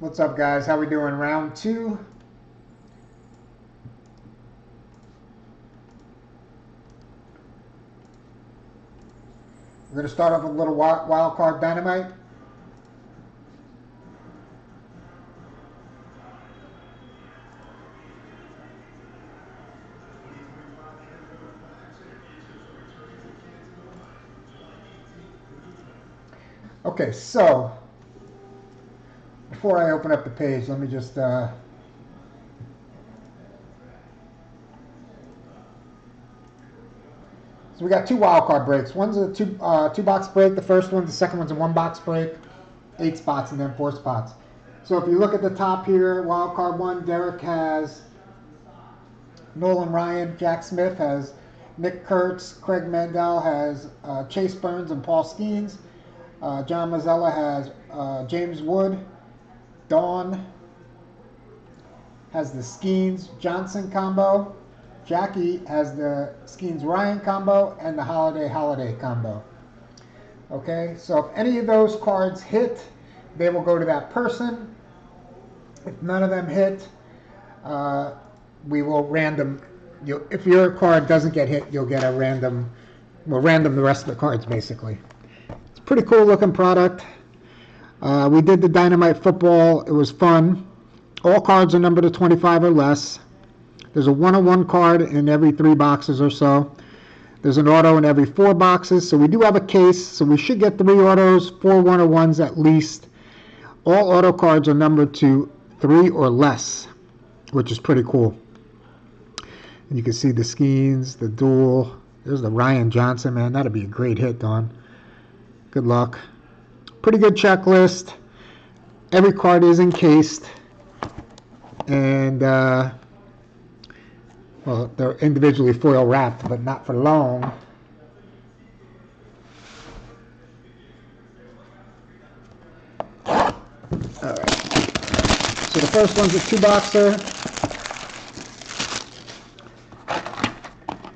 What's up, guys? How we doing? Round two. We're going to start off with a little wild card Dynamite. Okay, so before I open up the page, let me just so we got two wild card breaks. One's a two box break. The first one, the second one's a one box break. 8 spots and then 4 spots. So if you look at the top here, wild card one, Derek has Nolan Ryan. Jack Smith has Nick Kurtz. Craig Mandel has Chase Burns and Paul Skeens. John Mazzella has James Wood. Dawn has the Skeens Johnson combo. Jackie has the Skeens Ryan combo and the Holiday combo. Okay, so if any of those cards hit, they will go to that person. If none of them hit, we will random. If your card doesn't get hit, you'll get a random. We'll random the rest of the cards, basically. It's a pretty cool looking product. We did the Dynamite football. It was fun. All cards are numbered to 25 or less. There's a 101 card in every 3 boxes or so. There's an auto in every 4 boxes. So we do have a case. So we should get 3 autos, 4 101s at least. All auto cards are numbered to 3 or less, which is pretty cool. And you can see the Skeens, the duel. There's the Ryan Johnson, man. That'd be a great hit, Don. Good luck. Pretty good checklist. Every card is encased. And, well, they're individually foil wrapped, but not for long. All right. So the first one's a 2-boxer.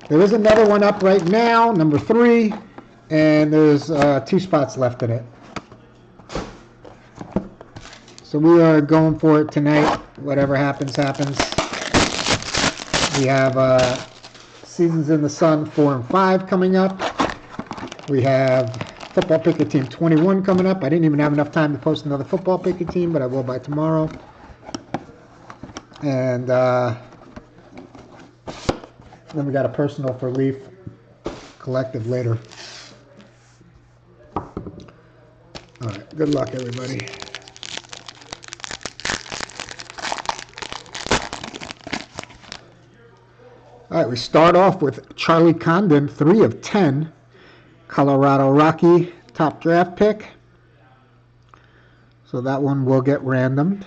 There is another one up right now, number 3, and there's 2 spots left in it. So we are going for it tonight. Whatever happens, happens. We have Seasons in the Sun 4 and 5 coming up. We have Football Picker Team 21 coming up. I didn't even have enough time to post another Football Picker Team, but I will by tomorrow. And then we got a Personal for Leaf collective later. All right, good luck, everybody. All right, we start off with Charlie Condon, 3 of 10, Colorado Rocky top draft pick. So that one will get randomed.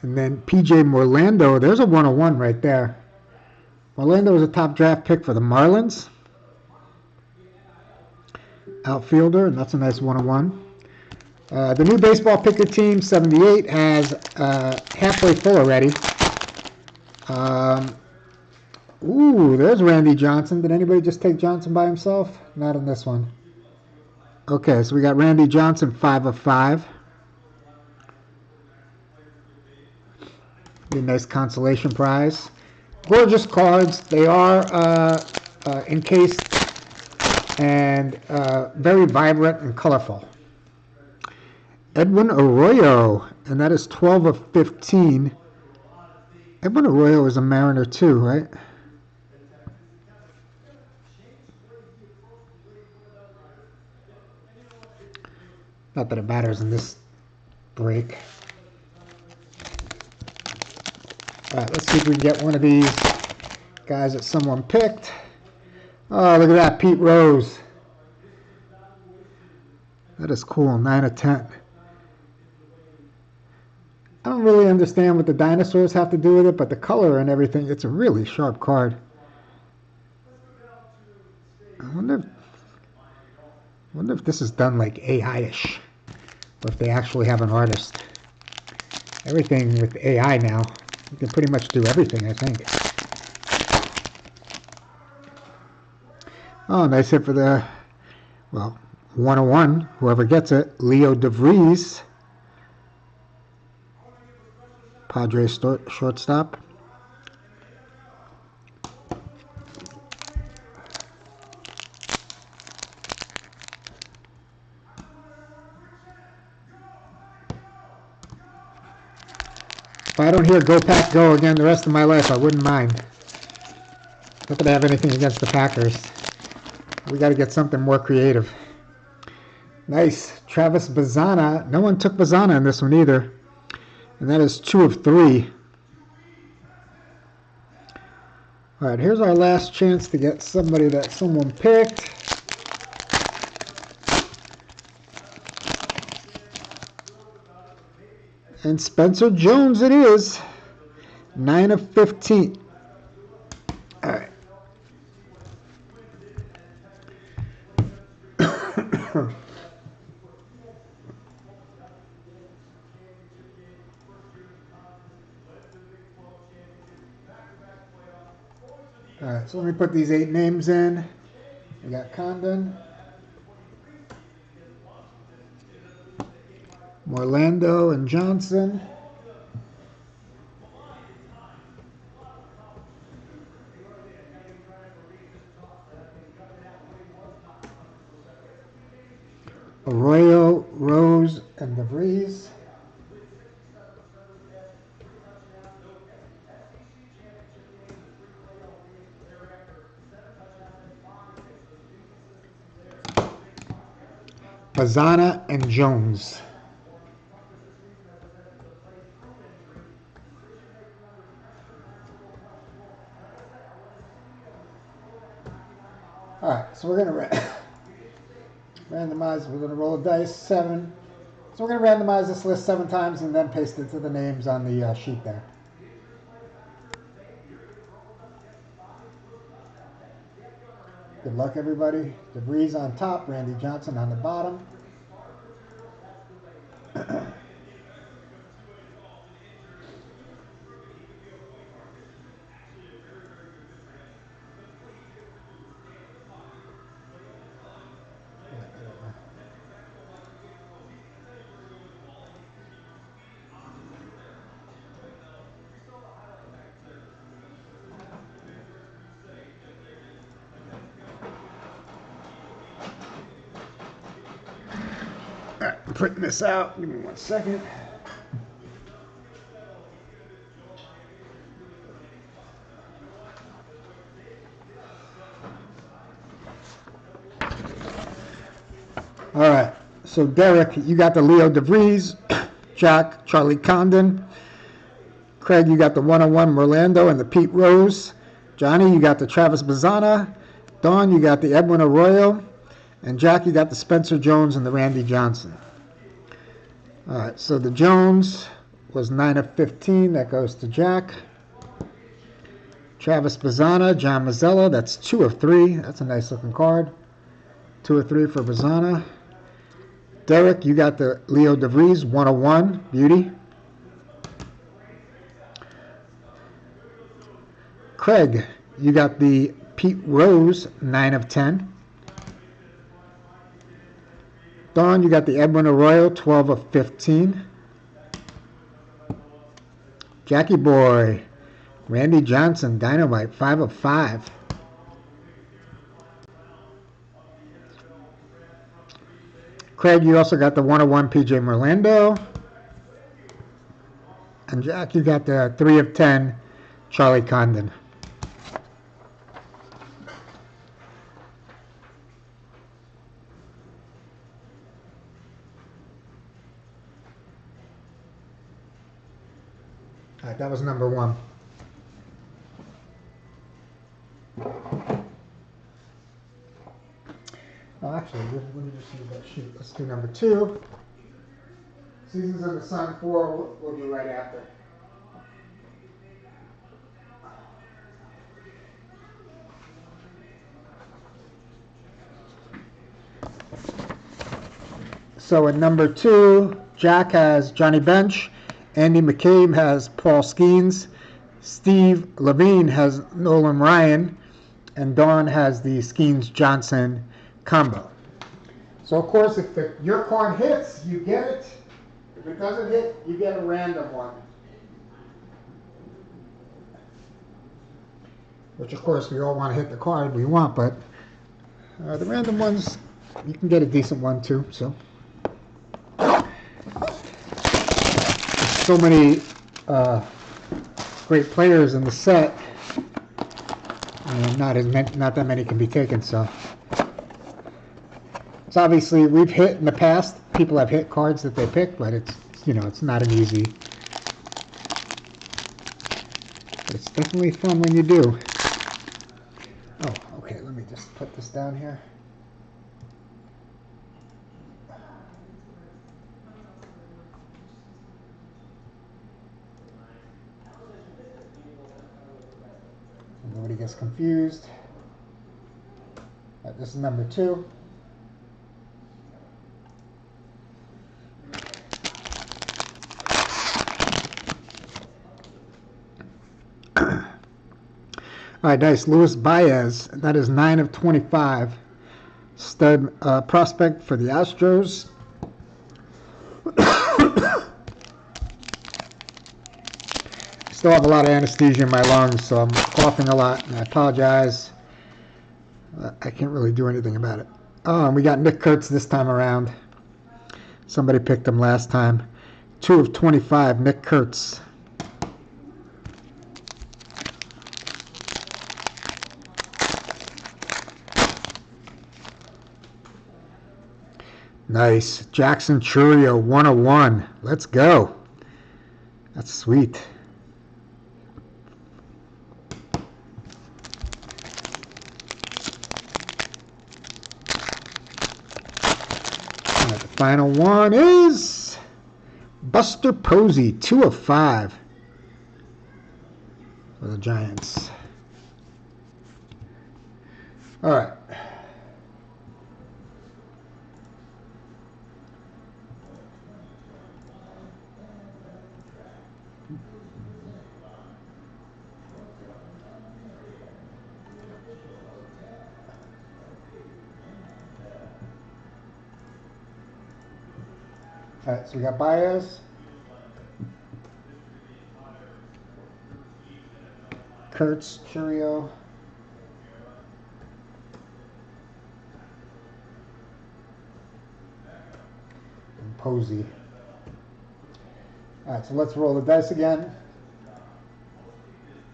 And then PJ Morlando, there's a 101 right there. Morlando was a top draft pick for the Marlins. Outfielder, and that's a nice 101. The new Baseball Picker Team 78 has halfway full already. Ooh, there's Randy Johnson. Did anybody just take Johnson by himself? Not in this one. Okay, so we got Randy Johnson 5 of 5. Be a nice consolation prize. Gorgeous cards. They are encased and very vibrant and colorful. Edwin Arroyo, and that is 12 of 15. Edwin Arroyo is a Mariner too, right? Not that it matters in this break. All right, let's see if we can get one of these guys that someone picked. Oh, look at that, Pete Rose. That is cool, 9 of 10. I don't really understand what the dinosaurs have to do with it, but the color and everything, it's a really sharp card. I wonder if this is done like AI-ish, or if they actually have an artist. Everything with AI now, you can pretty much do everything, I think. Oh, nice hit for the, well, 101, whoever gets it, Leo DeVries, Padres shortstop. If I don't hear "Go Pack Go" again the rest of my life, I wouldn't mind. Not that I have anything against the Packers. We got to get something more creative. Nice. Travis Bazzana. No one took Bazzana in this one either. And that is 2 of 3. All right, here's our last chance to get somebody that someone picked. And Spencer Jones it is. 9 of 15. All right. All right, so let me put these 8 names in. We got Condon, Morlando and Johnson, Arroyo, Rose, and DeVries. Bazzana and Jones. All right, so we're going to randomize. We're going to roll a dice, 7. So we're going to randomize this list 7 times and then paste it to the names on the sheet there. Good luck, everybody. DeVries on top, Randy Johnson on the bottom. All right, I'm printing this out. Give me 1 second. All right, so Derek, you got the Leo DeVries. Jack, Charlie Condon. Craig, you got the 101 Merlando and the Pete Rose. Johnny, you got the Travis Bazzana. Dawn, you got the Edwin Arroyo. And Jack, you got the Spencer Jones and the Randy Johnson. All right, so the Jones was 9 of 15. That goes to Jack. Travis Bazzana, John Mazzella. That's 2 of 3. That's a nice looking card. 2 of 3 for Bazzana. Derek, you got the Leo DeVries, 101. Beauty. Craig, you got the Pete Rose, 9 of 10. Dawn, you got the Edwin Arroyo, 12 of 15. Jackie Boy, Randy Johnson, Dino-Might, 5 of 5. Craig, you also got the 101 PJ Merlando. And Jack, you got the 3 of 10 Charlie Condon. All right, that was number 1. Oh, actually, let me just use that sheet. Let's do number 2. Seasons of the Sun 4 will be right after. So at number 2, Jack has Johnny Bench. Andy McCabe has Paul Skeens. Steve Levine has Nolan Ryan. and Dawn has the Skeens Johnson combo. So of course, if your card hits, you get it. If it doesn't hit, you get a random one. Which of course we all want to hit the card we want, but the random ones, you can get a decent one too. So, there's so many great players in the set, and not that many can be taken. So, it's obviously we've hit in the past. People have hit cards that they pick, but it's it's not an easy. But it's definitely fun when you do. Oh, okay. Let me just put this down here. Nobody gets confused. This is number 2. All right, nice. Luis Baez, that is 9 of 25. Stud prospect for the Astros. Still have a lot of anesthesia in my lungs, so I'm coughing a lot, and I apologize. I can't really do anything about it. Oh, and we got Nick Kurtz this time around. Somebody picked him last time. 2 of 25, Nick Kurtz. Nice. Jackson Churio, 101. Let's go. That's sweet. Final one is Buster Posey, 2 of 5 for the Giants. All right. All right, so we got Baez, Kurtz, Churio, and Posey. All right, so let's roll the dice again.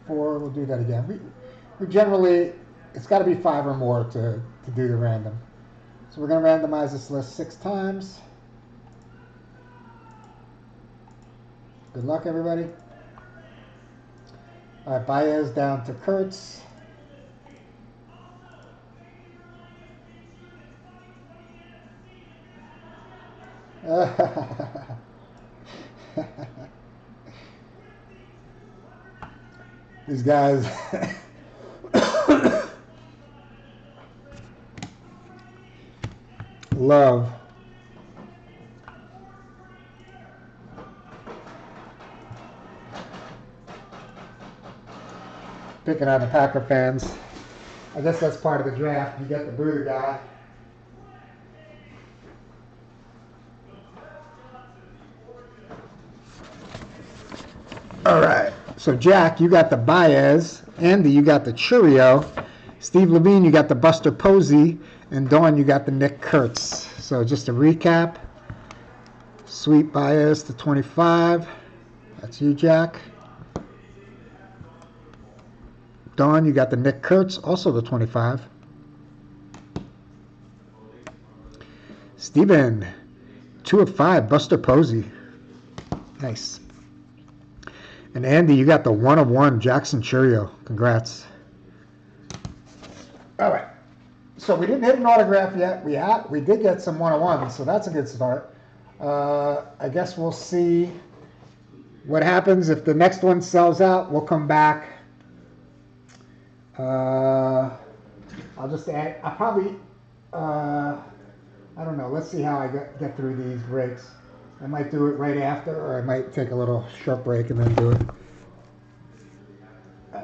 4, we'll do that again. We generally, it's got to be 5 or more to do the random. So we're going to randomize this list 6 times. Good luck, everybody. All right, Baez down to Kurtz. These guys. Love. Picking on the Packer fans. I guess that's part of the draft. You get the boo the guy. All right. So Jack, you got the Baez. Andy, you got the Churio. Steve Levine, you got the Buster Posey. And Dawn, you got the Nick Kurtz. So just to recap. Sweet Baez to 25. That's you, Jack. Dawn, you got the Nick Kurtz, also the 25. Steven, 2 of 5, Buster Posey. Nice. And Andy, you got the 1 of 1, Jackson Churio. Congrats. All right. So we didn't hit an autograph yet. We did get some 1-of-1s, so that's a good start. I guess we'll see what happens. If the next one sells out, we'll come back. I'll just add, I'll probably, I don't know, let's see how I get through these breaks. I might do it right after, or I might take a little short break and then do it.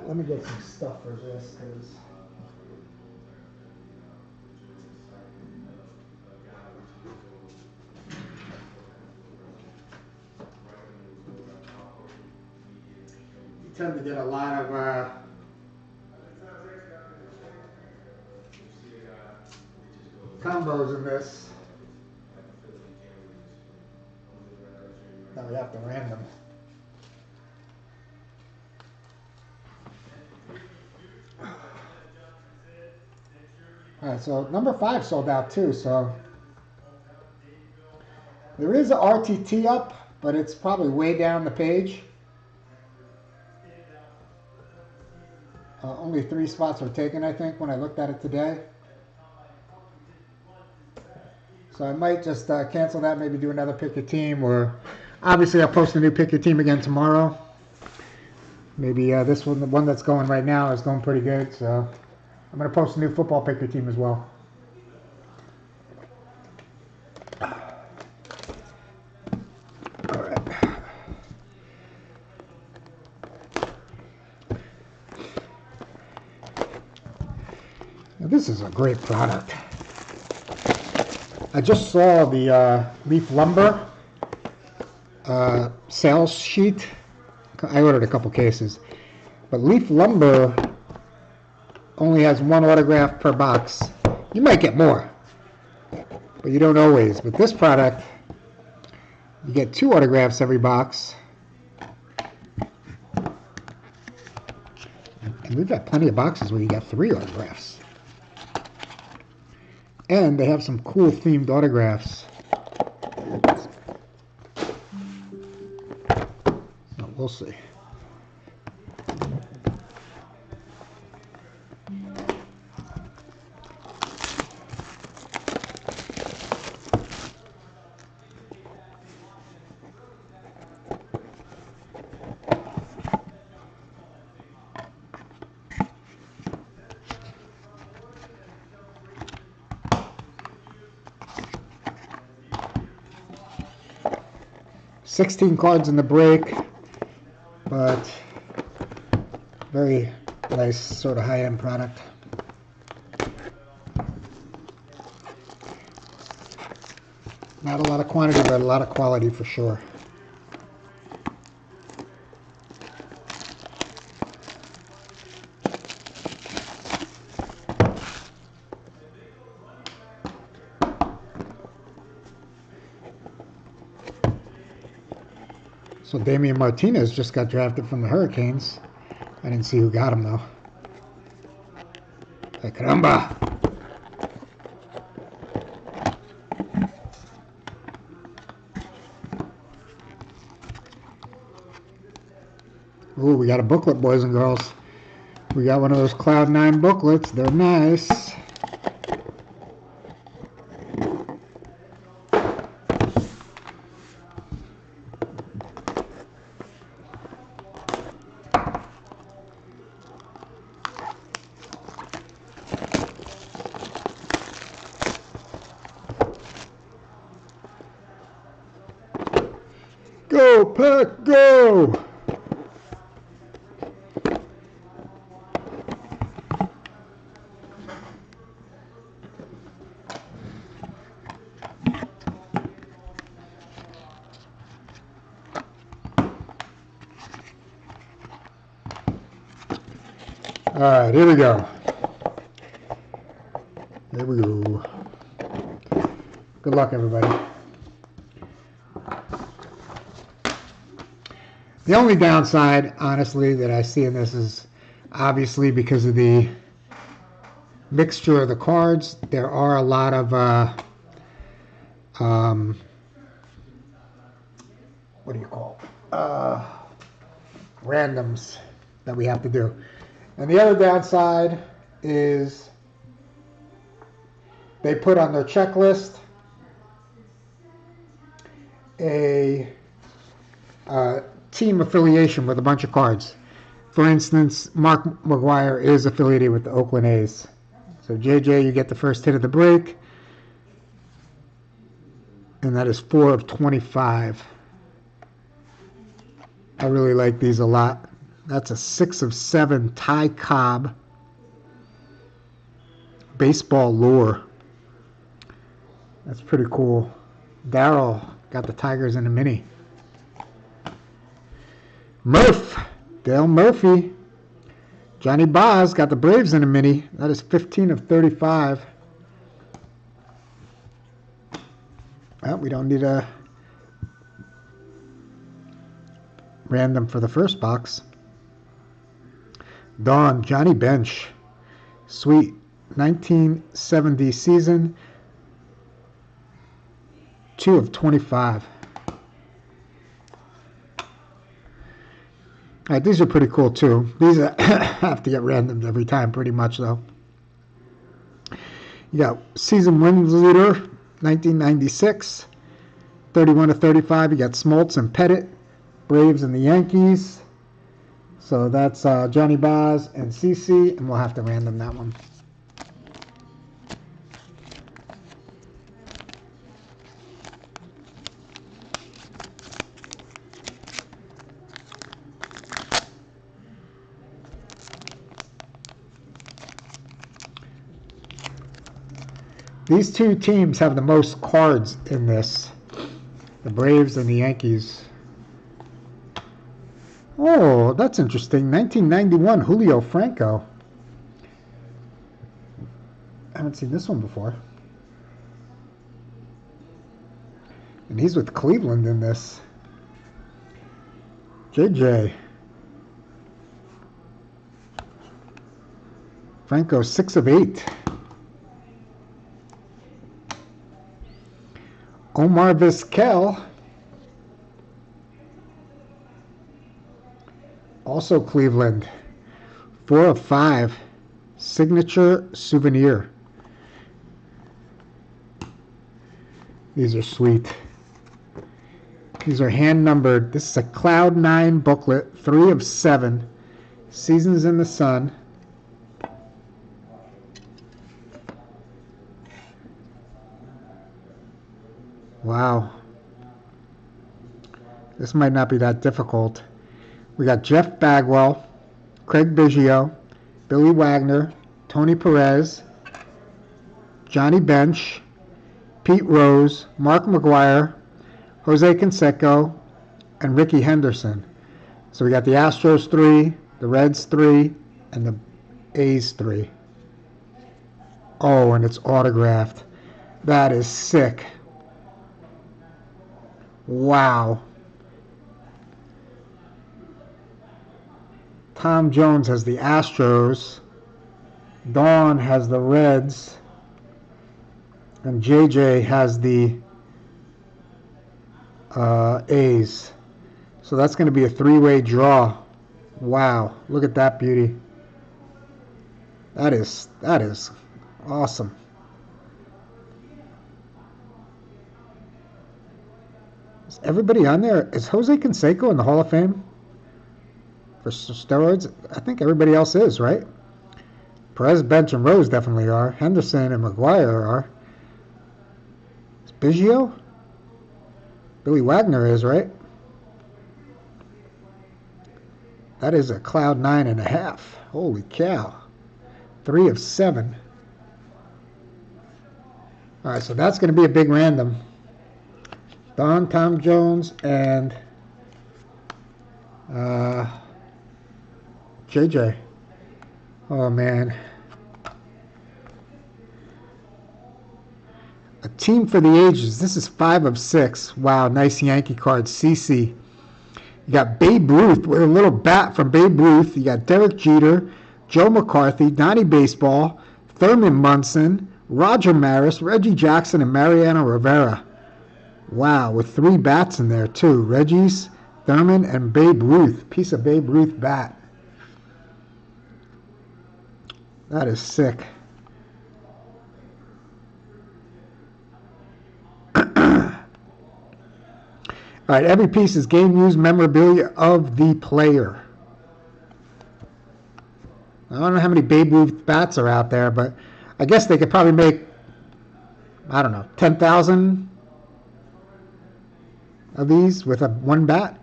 Let me get some stuff for this, because going to get a lot of combos in this. Now we have to random. Alright, so number 5 sold out too, so there is an RTT up, but it's probably way down the page. Only 3 spots were taken, I think, when I looked at it today. So I might just cancel that, maybe do another pick your team, or obviously I'll post a new pick your team again tomorrow. Maybe this one, the one that's going right now, is going pretty good, so I'm going to post a new football pick your team as well. Alright. Now, this is a great product. I just saw the Leaf Lumber sales sheet. I ordered a couple cases. But Leaf Lumber only has 1 autograph per box. You might get more, but you don't always. But this product, you get 2 autographs every box. And we've got plenty of boxes where you got 3 autographs. And they have some cool themed autographs. So we'll see. $16 cards in the break, but very nice sort of high-end product. Not a lot of quantity, but a lot of quality for sure. So Damian Martinez just got drafted from the Hurricanes. I didn't see who got him, though. Hey, caramba! Ooh, we got a booklet, boys and girls. We got one of those Cloud 9 booklets. They're nice. Go, Pack, go! All right, here we go. Here we go. Good luck, everybody. The only downside, honestly, that I see in this is obviously because of the mixture of the cards. There are a lot of what do you call randoms that we have to do. And the other downside is they put on their checklist a team affiliation with a bunch of cards. For instance, Mark McGwire is affiliated with the Oakland A's. So JJ, you get the first hit of the break. And that is 4 of 25. I really like these a lot. That's a 6 of 7 Ty Cobb baseball lure. That's pretty cool. Darryl got the Tigers in a mini. Murph, Dale Murphy. Johnny Boz got the Braves in a mini. That is 15 of 35. Well, we don't need a random for the first box. Dawn, Johnny Bench. Sweet. 1970 season. 2 of 25. All right, these are pretty cool too. These have to get randomed every time pretty much though. You got season wins leader, 1996. 31 to 35. You got Smoltz and Pettit. Braves and the Yankees. So that's Johnny Boz and CC, and we'll have to random that one. These two teams have the most cards in this. The Braves and the Yankees. Oh, that's interesting. 1991, Julio Franco. I haven't seen this one before. And he's with Cleveland in this. JJ. Franco, 6 of 8. Omar Vizquel, also Cleveland, 4 of 5, signature souvenir. These are sweet. These are hand numbered. This is a Cloud 9 booklet, 3 of 7, Seasons in the Sun. Wow. This might not be that difficult. We got Jeff Bagwell, Craig Biggio, Billy Wagner, Tony Perez, Johnny Bench, Pete Rose, Mark McGuire, Jose Canseco, and Ricky Henderson. So we got the Astros 3, the Reds 3, and the A's 3. Oh, and it's autographed. That is sick. Wow. Tom Jones has the Astros. Dawn has the Reds. And JJ has the A's. So that's going to be a 3-way draw. Wow. Look at that beauty. That is awesome. Is everybody on there? Is Jose Canseco in the Hall of Fame for steroids? I think everybody else is, right? Perez, Bench, and Rose definitely are. Henderson and McGuire are. Is Biggio? Billy Wagner is, right? That is a Cloud 9.5. Holy cow. 3 of 7. All right, so that's going to be a big random. Don, Tom Jones, and JJ. Oh, man. A team for the ages. This is 5 of 6. Wow, nice Yankee card. CC. You got Babe Ruth with a little bat from Babe Ruth. You got Derek Jeter, Joe McCarthy, Donnie Baseball, Thurman Munson, Roger Maris, Reggie Jackson, and Mariano Rivera. Wow, with 3 bats in there too. Reggie's, Thurman, and Babe Ruth. Piece of Babe Ruth bat. That is sick. All right, every piece is game used memorabilia of the player. I don't know how many Babe Ruth bats are out there, but I guess they could probably make, I don't know, 10,000 of these with one bat.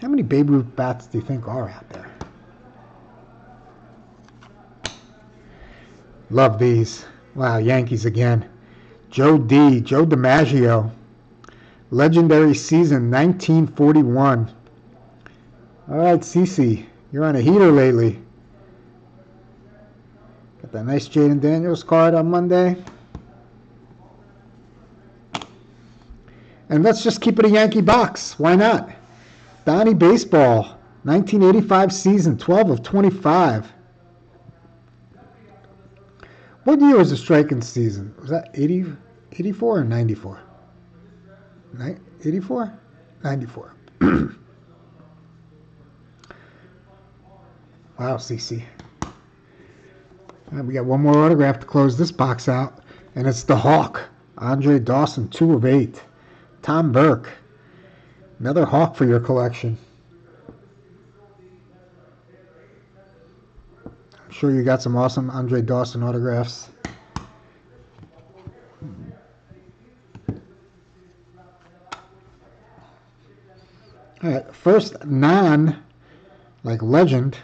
How many Babe Ruth bats do you think are out there? Love these. Wow, Yankees again. Joe D. Joe DiMaggio. Legendary season 1941. All right, Cece, you're on a heater lately. Got that nice Jaden Daniels card on Monday. And let's just keep it a Yankee box. Why not? Donnie Baseball, 1985 season, 12 of 25. What year was the striking season? Was that 84 or 94? 84? 94. Wow, CC. Right, we got one more autograph to close this box out, and it's the Hawk. Andre Dawson, 2 of 8. Tom Burke. Another Hawk for your collection. I'm sure you got some awesome Andre Dawson autographs. All right, first legend.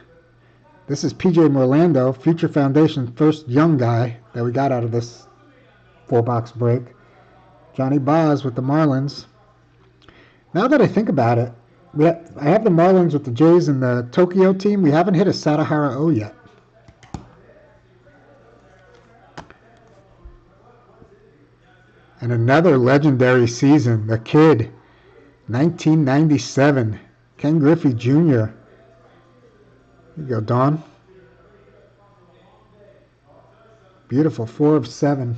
This is P.J. Morlando, Future Foundation, first young guy that we got out of this 4-box break. Johnny Boz with the Marlins. Now that I think about it, I have the Marlins with the Jays and the Tokyo team. We haven't hit a Satahara O yet. And another legendary season, the Kid, 1997, Ken Griffey Jr. Here you go, Don. Beautiful, 4 of 7.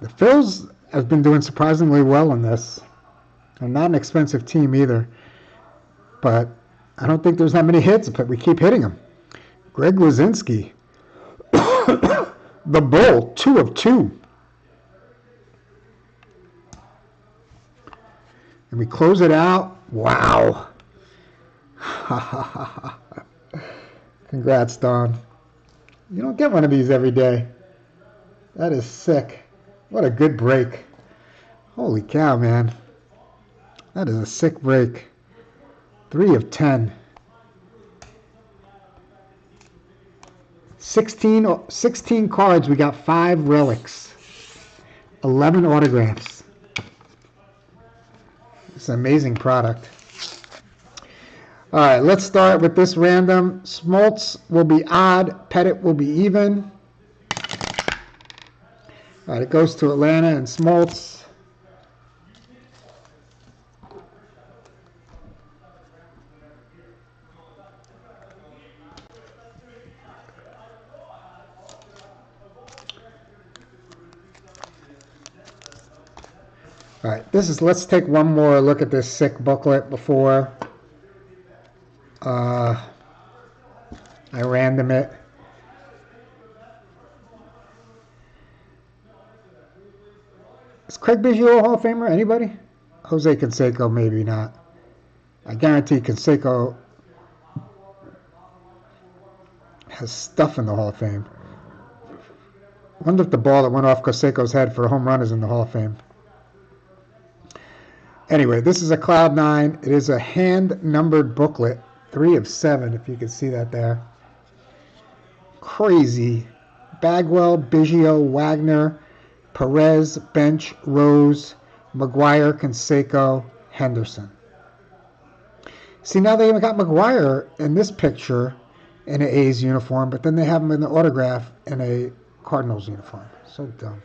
The Phils have been doing surprisingly well in this. They're not an expensive team either. But I don't think there's that many hits, but we keep hitting them. Greg Luzinski. The Bull, 2 of 2. And we close it out. Wow. Congrats, Don. You don't get one of these every day. That is sick. What a good break. Holy cow, man. That is a sick break. 3 of 10. 16 cards. We got 5 relics. 11 autographs. It's an amazing product. All right, let's start with this random. Smoltz will be odd. Pettit will be even. All right, it goes to Atlanta and Smoltz. All right, let's take one more look at this sick booklet before I random it. Is Craig Biggio a Hall of Famer? Anybody? Jose Canseco, maybe not. I guarantee Canseco has stuff in the Hall of Fame. I wonder if the ball that went off Canseco's head for a home run is in the Hall of Fame. Anyway, this is a Cloud 9. It is a hand-numbered booklet. 3 of 7, if you can see that there. Crazy. Bagwell, Biggio, Wagner, Perez, Bench, Rose, McGuire, Canseco, Henderson. See, now they even got McGuire in this picture in an A's uniform, but then they have him in the autograph in a Cardinals uniform. So dumb.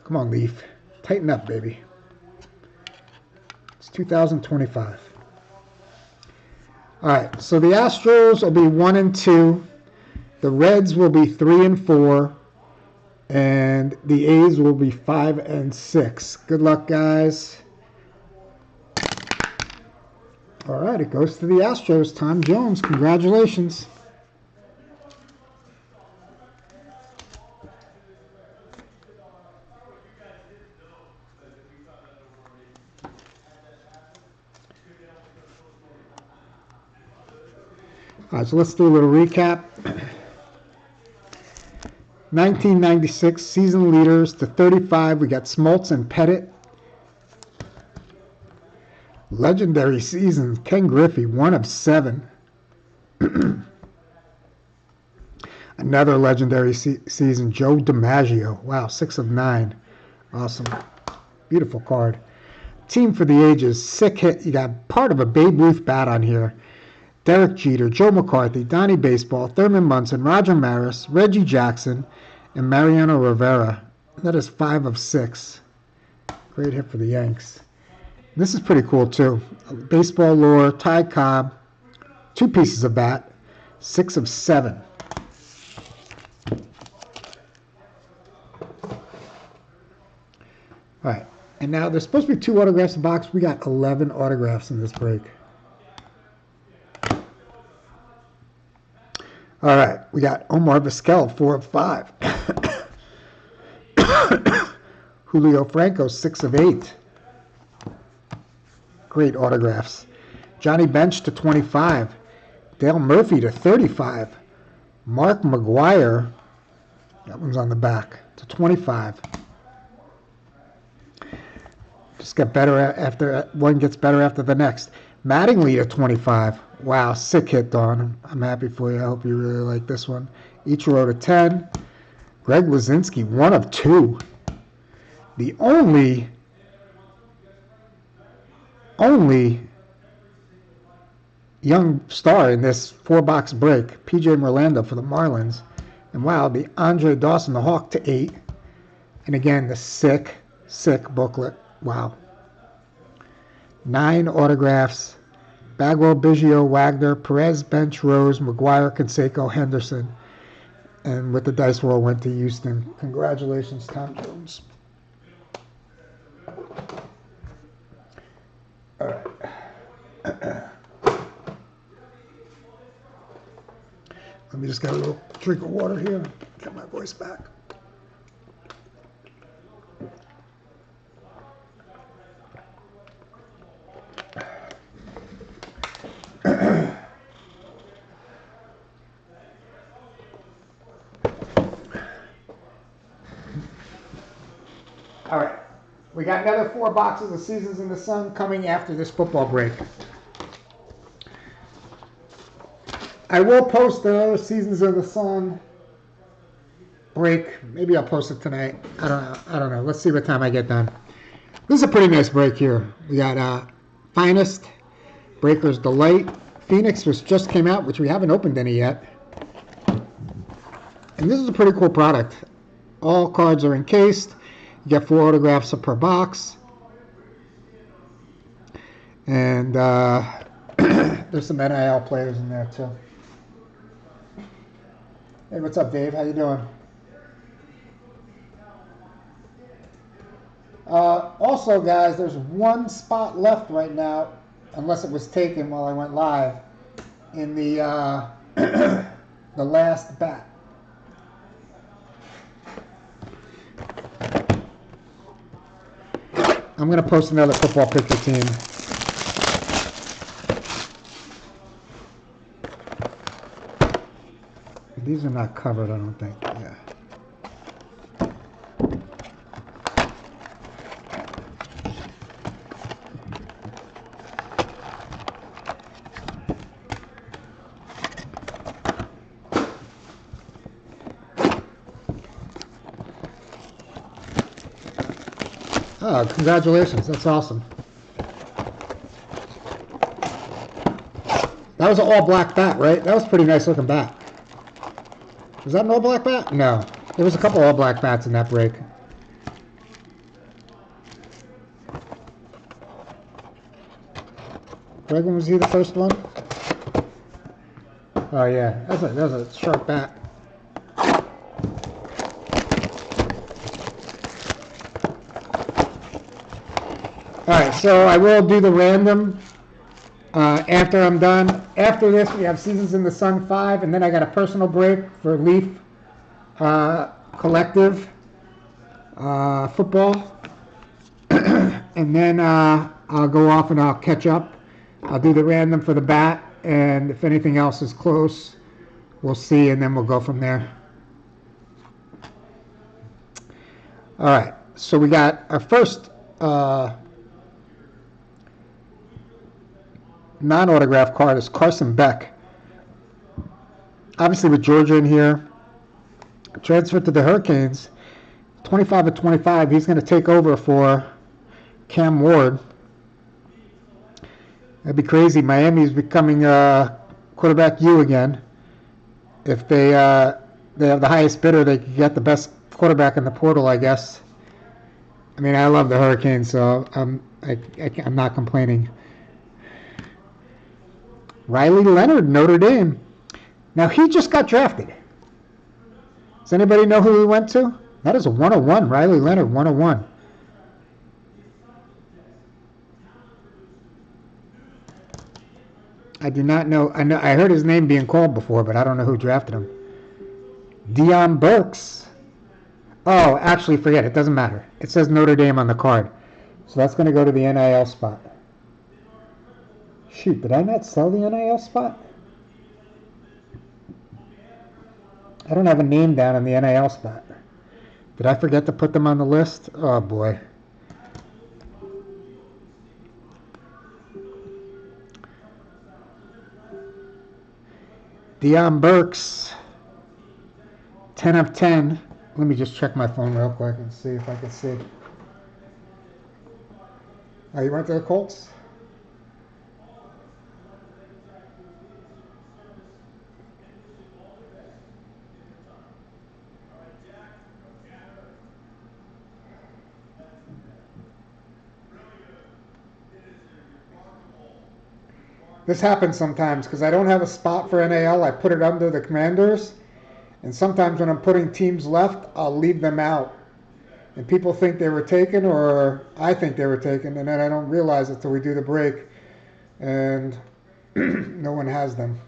Come on, Leaf. Tighten up, baby. It's 2025. All right, so the Astros will be 1 and 2. The Reds will be 3 and 4. And the A's will be 5 and 6. Good luck, guys. All right, it goes to the Astros. Tom Jones, congratulations. All right, so let's do a little recap. 1996 season leaders to 35. We got Smoltz and Pettit. Legendary seasons. Ken Griffey, 1 of 7. Another legendary season, Joe DiMaggio. Wow, 6 of 9. Awesome. Beautiful card. Team for the ages. Sick hit. You got part of a Babe Ruth bat on here. Derek Jeter, Joe McCarthy, Donnie Baseball, Thurman Munson, Roger Maris, Reggie Jackson, and Mariano Rivera. That is 5 of 6. Great hit for the Yanks. This is pretty cool, too. Baseball lore, Ty Cobb, 2 pieces of bat, 6 of 7. All right, and now there's supposed to be 2 autographs in the box. We got 11 autographs in this break. All right, we got Omar Vizquel, 4 of 5. Julio Franco, 6 of 8. Great autographs. Johnny Bench to 25. Dale Murphy to 35. Mark McGwire, that one's on the back, to 25. Just get better after one gets better after the next. Mattingly to 25. Wow, sick hit, Dawn. I'm happy for you. I hope you really like this one. Ichiro to 10. Greg Luzinski, 1 of 2. The only young star in this 4-box break, PJ Merlando for the Marlins. And wow, the Andre Dawson, the Hawk, to 8. And again, the sick booklet. Wow. 9 autographs. Bagwell, Biggio, Wagner, Perez, Bench, Rose, McGuire, Canseco, Henderson. And with the dice roll, went to Houston. Congratulations, Tom Jones. All right. Let me just get a little drink of water here. Get my voice back. All right, we got another 4 boxes of Seasons in the Sun coming after this football break. I will post another Seasons of the Sun break. Maybe I'll post it tonight. I don't know. Let's see what time I get done. This is a pretty nice break here. We got Finest, Breaker's Delight, Phoenix, which just came out, which we haven't opened any yet. And this is a pretty cool product. All cards are encased. You get 4 autographs per box. And there's some NIL players in there too. Hey, what's up, Dave? How you doing? Also, guys, there's 1 spot left right now, unless it was taken while I went live, in the the last bat. I'm going to post another football picture team. These are not covered, I don't think. Yeah. Oh, congratulations. That's awesome. That was an all-black bat, right? That was a pretty nice looking bat. Was that an all-black bat? No. There was a couple all-black bats in that break. Greg, was he the first one? Oh, yeah. That was a sharp bat. All right, so I will do the random after I'm done. After this, we have Seasons in the Sun 5, and then I got a personal break for Leaf Collective football. And then I'll go off and I'll catch up. I'll do the random for the bat, and if anything else is close, we'll see, and then we'll go from there. All right, so we got our first non-autograph card is Carson Beck. Obviously with Georgia in here, transferred to the Hurricanes. 25 of 25. He's going to take over for Cam Ward. That'd be crazy. Miami's becoming quarterback U again. If they have the highest bidder, they could get the best quarterback in the portal, I guess. I mean, I love the Hurricanes, so I'm not complaining. Riley Leonard, Notre Dame. Now, he just got drafted. Does anybody know who he went to? That is a 101. Riley Leonard, 101. I do not know. I heard his name being called before, but I don't know who drafted him. Deion Burks. Oh, actually, forget it. It doesn't matter. It says Notre Dame on the card. So that's going to go to the NIL spot. Shoot, did I not sell the NIL spot? I don't have a name down on the NIL spot. Did I forget to put them on the list? Oh, boy. Deion Burks, 10 of 10. Let me just check my phone real quick and see if I can see. Oh, you went to the Colts? This happens sometimes because I don't have a spot for NAL. I put it under the Commanders. And sometimes when I'm putting teams left, I'll leave them out. And people think they were taken, or I think they were taken, and then I don't realize it till we do the break. And no one has them.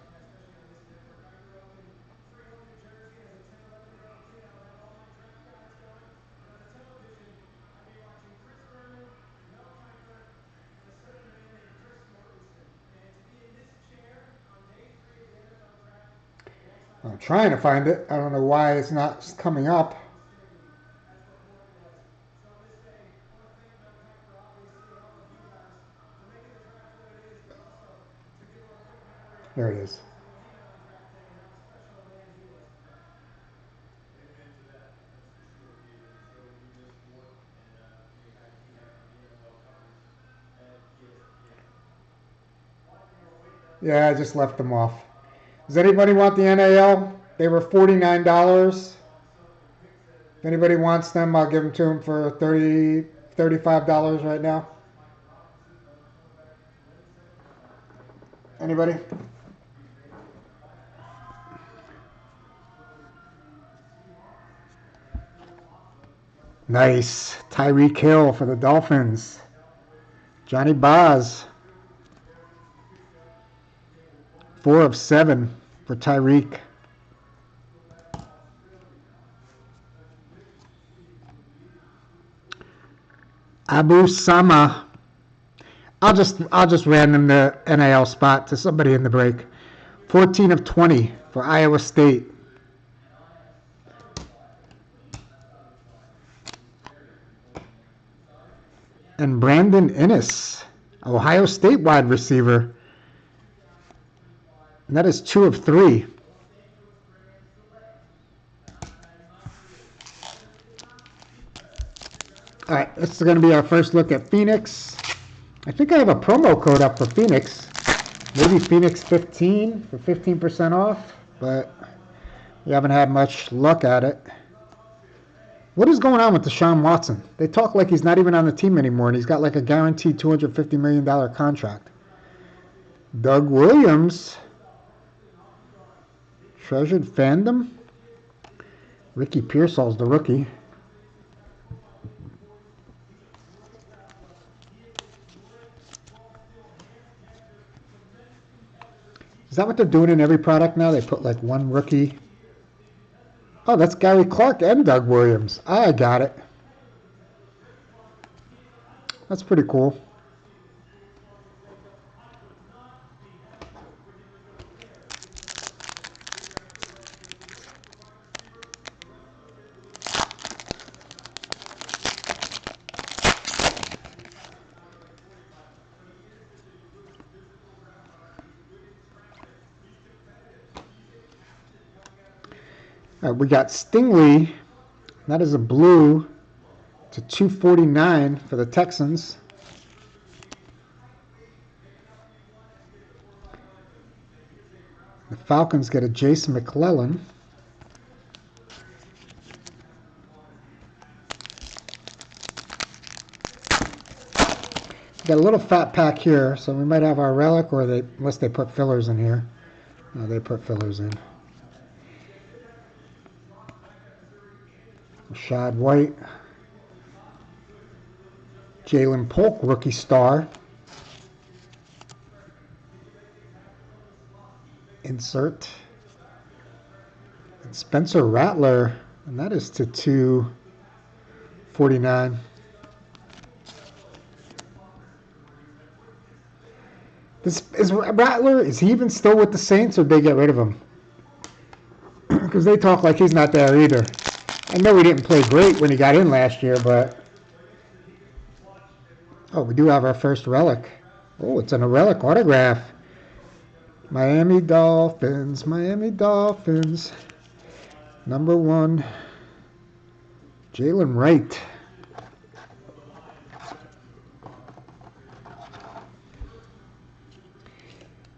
I'm trying to find it. I don't know why it's not coming up. There it is. Yeah, I just left them off. Does anybody want the NAL? They were $49. If anybody wants them, I'll give them to them for $35 right now. Anybody? Nice. Tyreek Hill for the Dolphins. Johnny Boz. 4 of 7 for Tyreek. Abu Sama. I'll just random the NIL spot to somebody in the break. 14 of 20 for Iowa State. And Brandon Innes, Ohio State wide receiver. And that is 2 of 3. All right, this is going to be our first look at Phoenix. I think I have a promo code up for Phoenix. Maybe Phoenix 15 for 15% off, but we haven't had much luck at it. What is going on with Deshaun Watson? They talk like he's not even on the team anymore, and he's got like a guaranteed $250 million contract. Doug Williams. Treasured Fandom. Ricky Pearsall's the rookie. Is that what they're doing in every product now? They put like one rookie. Oh, that's Gary Clark and Doug Williams. I got it. That's pretty cool. All right, we got Stingley. That is a blue to 249 for the Texans. The Falcons get a Jason McClellan. Got a little fat pack here, so we might have our relic, or unless they put fillers in here. No, they put fillers in. Rashad White. Jalen Polk, rookie star. Insert. And Spencer Rattler, and that is to 249. Is Rattler, is he even still with the Saints, or did they get rid of him? Because they talk like he's not there either. I know he didn't play great when he got in last year, but... Oh, we do have our first relic. Oh, it's a relic autograph. Miami Dolphins, Miami Dolphins. Number 1, Jalen Wright.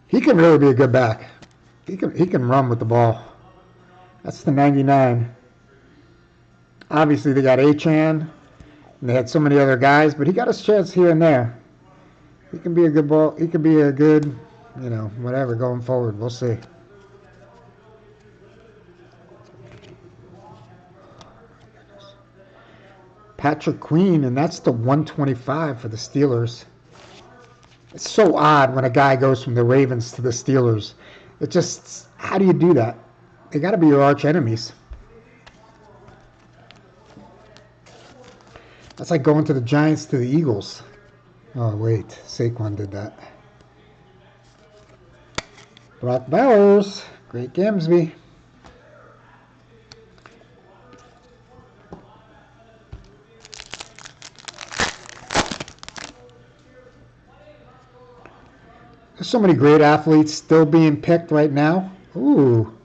He can really be a good back. He can run with the ball. That's the 99. Obviously, they got Achan, and they had so many other guys, but he got his chance here and there. He can be a good ball. He can be a good, you know, whatever going forward. We'll see. Patrick Queen, and that's the 125 for the Steelers. It's so odd when a guy goes from the Ravens to the Steelers. It just, how do you do that? They got to be your arch enemies. That's like going to the Giants to the Eagles. Oh, wait. Saquon did that. Brock Bowers. Great Gamsby. There's so many great athletes still being picked right now. Ooh.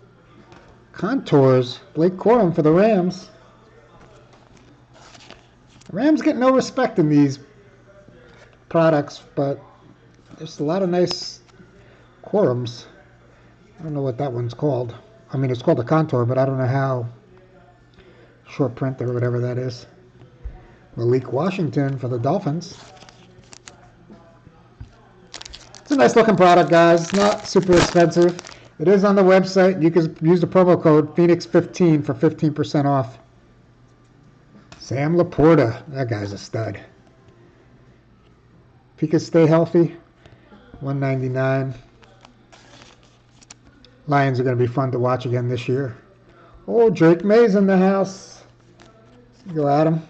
Contours. Blake Corum for the Rams. The Rams get no respect in these products, but there's a lot of nice Corums. I don't know what that one's called. I mean, it's called a contour, but I don't know how. Short print or whatever that is. Malik Washington for the Dolphins. It's a nice looking product, guys. It's not super expensive. It is on the website. You can use the promo code Phoenix15 for 15% off. Sam Laporta. That guy's a stud. If he could stay healthy, $199. Lions are going to be fun to watch again this year. Oh, Drake May's in the house. Go at him.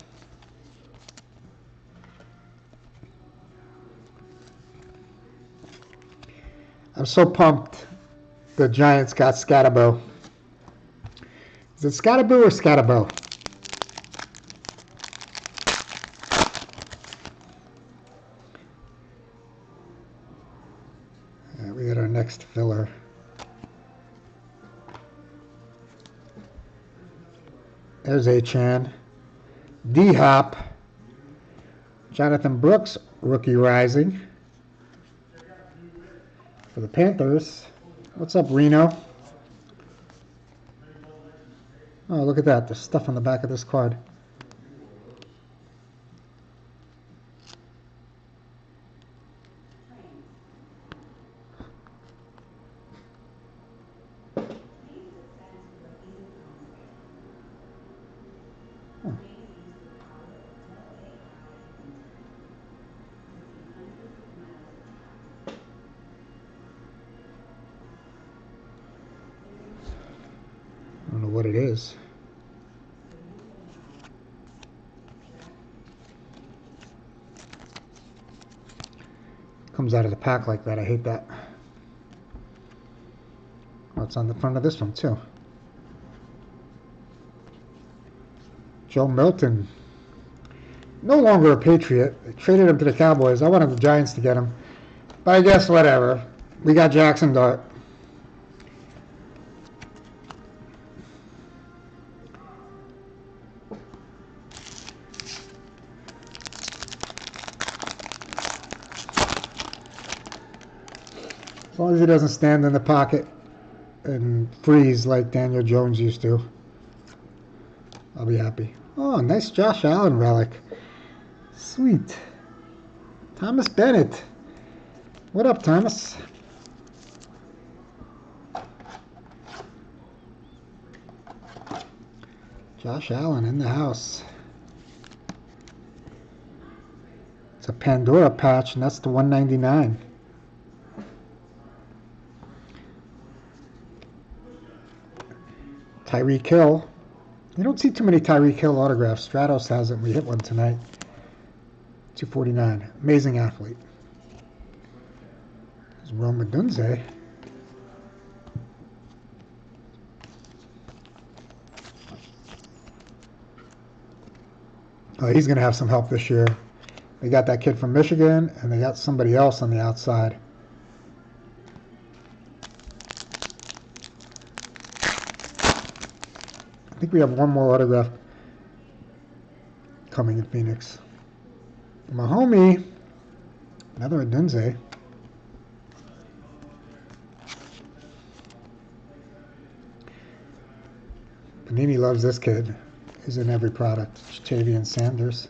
I'm so pumped the Giants got Scatterbo. Is it Scatterbo or Scatterbo? We got our next filler. There's Achan. D-Hop. Jonathan Brooks, rookie rising. For the Panthers. What's up, Reno? Oh, look at that. There's stuff on the back of this card. I don't know what it is. Comes out of the pack like that. I hate that. Oh, it's on the front of this one too. Joe Milton. No longer a Patriot. They traded him to the Cowboys. I wanted the Giants to get him. But I guess whatever. We got Jackson Dart. As long as he doesn't stand in the pocket and freeze like Daniel Jones used to, I'll be happy. Oh, nice Josh Allen relic. Sweet. Thomas Bennett. What up, Thomas? Josh Allen in the house. It's a Pandora patch, and that's the 199. Tyreek Hill. You don't see too many Tyreek Hill autographs. Stratos has it. We hit one tonight. 249. Amazing athlete. There's Rome Odunze. Oh, he's going to have some help this year. They got that kid from Michigan, and they got somebody else on the outside. I think we have one more autograph coming in Phoenix. My homie, another Odunze. Panini loves this kid. He's in every product. Ja'Tavion Sanders.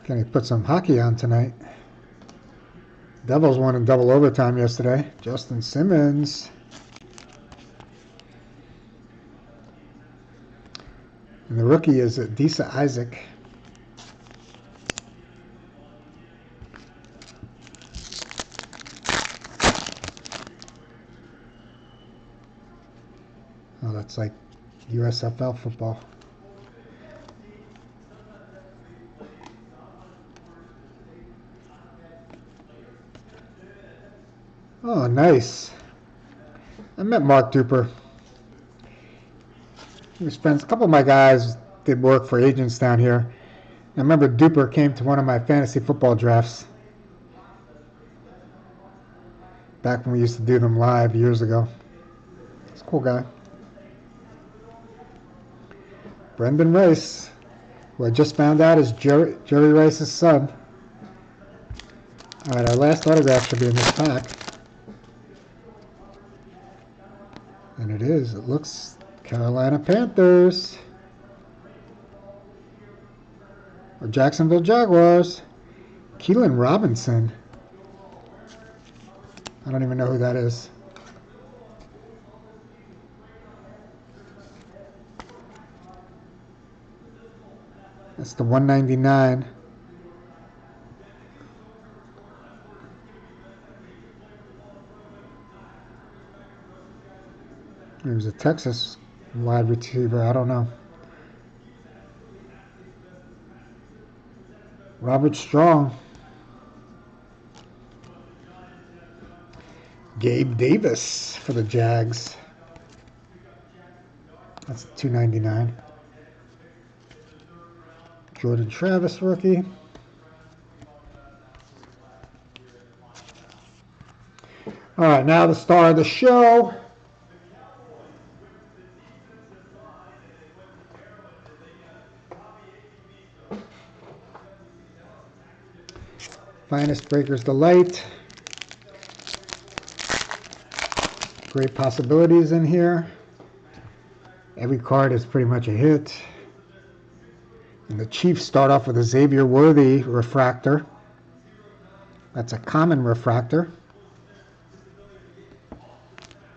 Can he put some hockey on tonight? Devils won in double overtime yesterday. Justin Simmons. And the rookie is Adisa Isaac. Oh, that's like USFL football. Oh, nice. I met Mark Duper. He was friends. A couple of my guys did work for agents down here. I remember Duper came to one of my fantasy football drafts back when we used to do them live years ago. He's a cool guy. Brendan Rice, who I just found out is Jerry Rice's son. All right, our last autograph should be in this pack. And it is. It looks Carolina Panthers. Or Jacksonville Jaguars. Keelan Robinson. I don't even know who that is. That's the 199. He was a Texas wide receiver. I don't know. Robert Strong. Gabe Davis for the Jags. That's $2.99. Jordan Travis rookie. All right, now the star of the show. Finest Breakers Delight. Great possibilities in here. Every card is pretty much a hit. And the Chiefs start off with a Xavier Worthy refractor. That's a common refractor.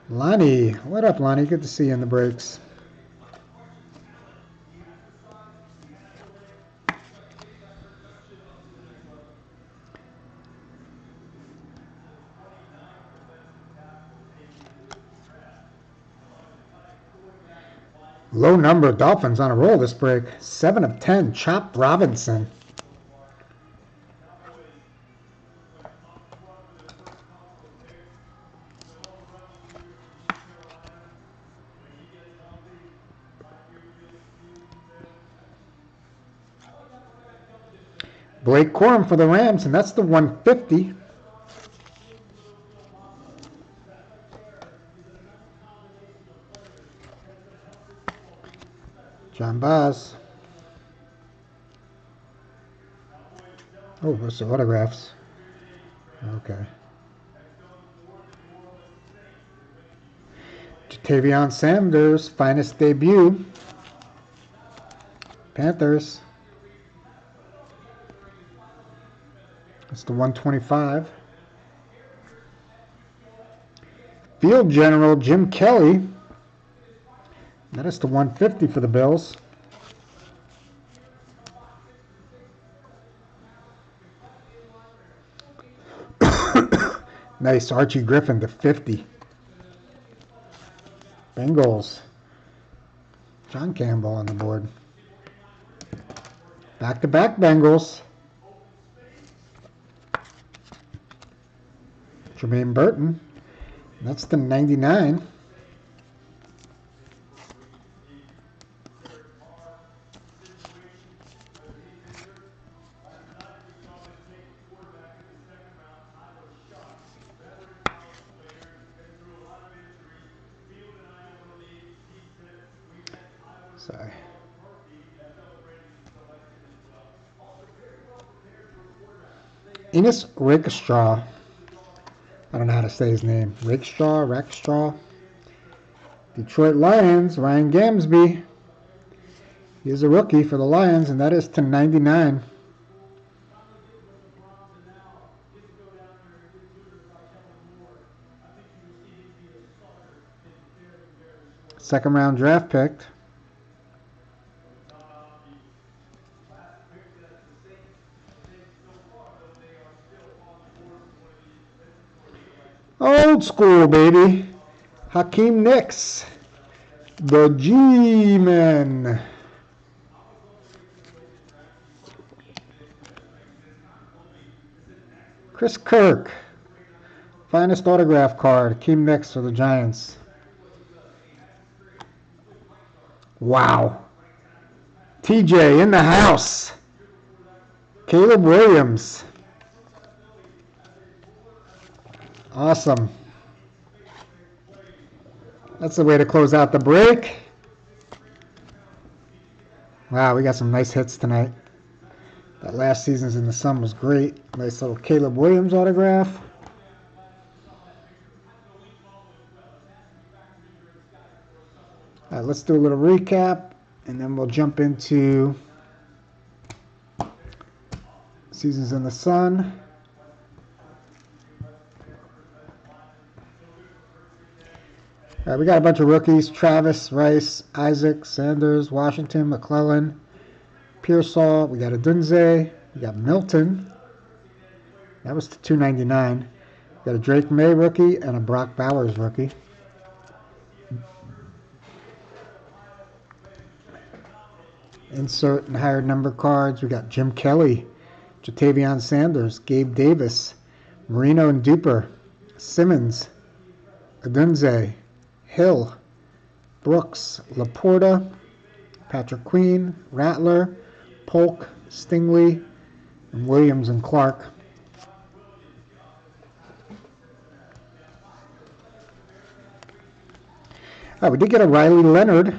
Lonnie. What up, Lonnie? Good to see you in the breaks. Low number Dolphins on a roll this break. 7 of 10. Chop Robinson. Blake Corum for the Rams, and that's the 150. John Boz. Oh, those are autographs. Okay. Ja'Tavion Sanders, finest debut. Panthers. That's the 125. Field General Jim Kelly. That is the 150 for the Bills. Nice. Archie Griffin to 50. Bengals. John Campbell on the board. Back-to-back Bengals. Jermaine Burton. That's the 99. Sorry. Enos Rakestraw. I don't know how to say his name. Rakestraw. Detroit Lions, Ryan Gamsby. He is a rookie for the Lions, and that is to 99. Second round draft pick. Old school, baby. Hakeem Nicks. The G-Men. Chris Kirk. Finest autograph card. Hakeem Nicks for the Giants. Wow. TJ in the house. Caleb Williams. Awesome. That's the way to close out the break. Wow, we got some nice hits tonight. That last Seasons in the Sun was great. Nice little Caleb Williams autograph. All right, let's do a little recap, and then we'll jump into Seasons in the Sun. All right, we got a bunch of rookies. Travis, Rice, Isaac, Sanders, Washington, McClellan, Pearsall. We got a Dunze. We got Milton. That was to 299. We got a Drake May rookie and a Brock Bowers rookie. Insert and higher number cards. We got Jim Kelly, Ja'Tavion Sanders, Gabe Davis, Marino and Duper, Simmons, Adunze, Hill, Brooks, Laporta, Patrick Queen, Rattler, Polk, Stingley, and Williams and Clark. All right, we did get a Riley Leonard.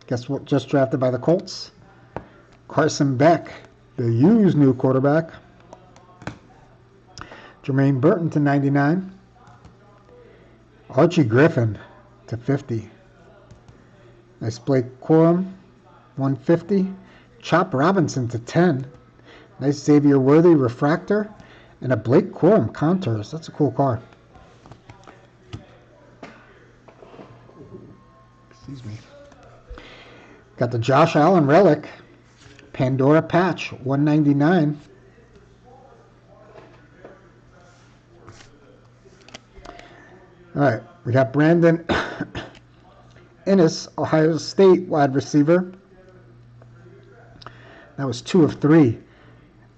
Guess what? Just drafted by the Colts. Carson Beck, the U's new quarterback. Jermaine Burton to 99. Archie Griffin to 50. Nice Blake Corum, 150. Chop Robinson to 10. Nice Xavier Worthy refractor. And a Blake Corum contours. That's a cool card. Excuse me. Got the Josh Allen relic. Pandora patch, 199. All right, we got Brandon Innes, Ohio State wide receiver. That was 2 of 3.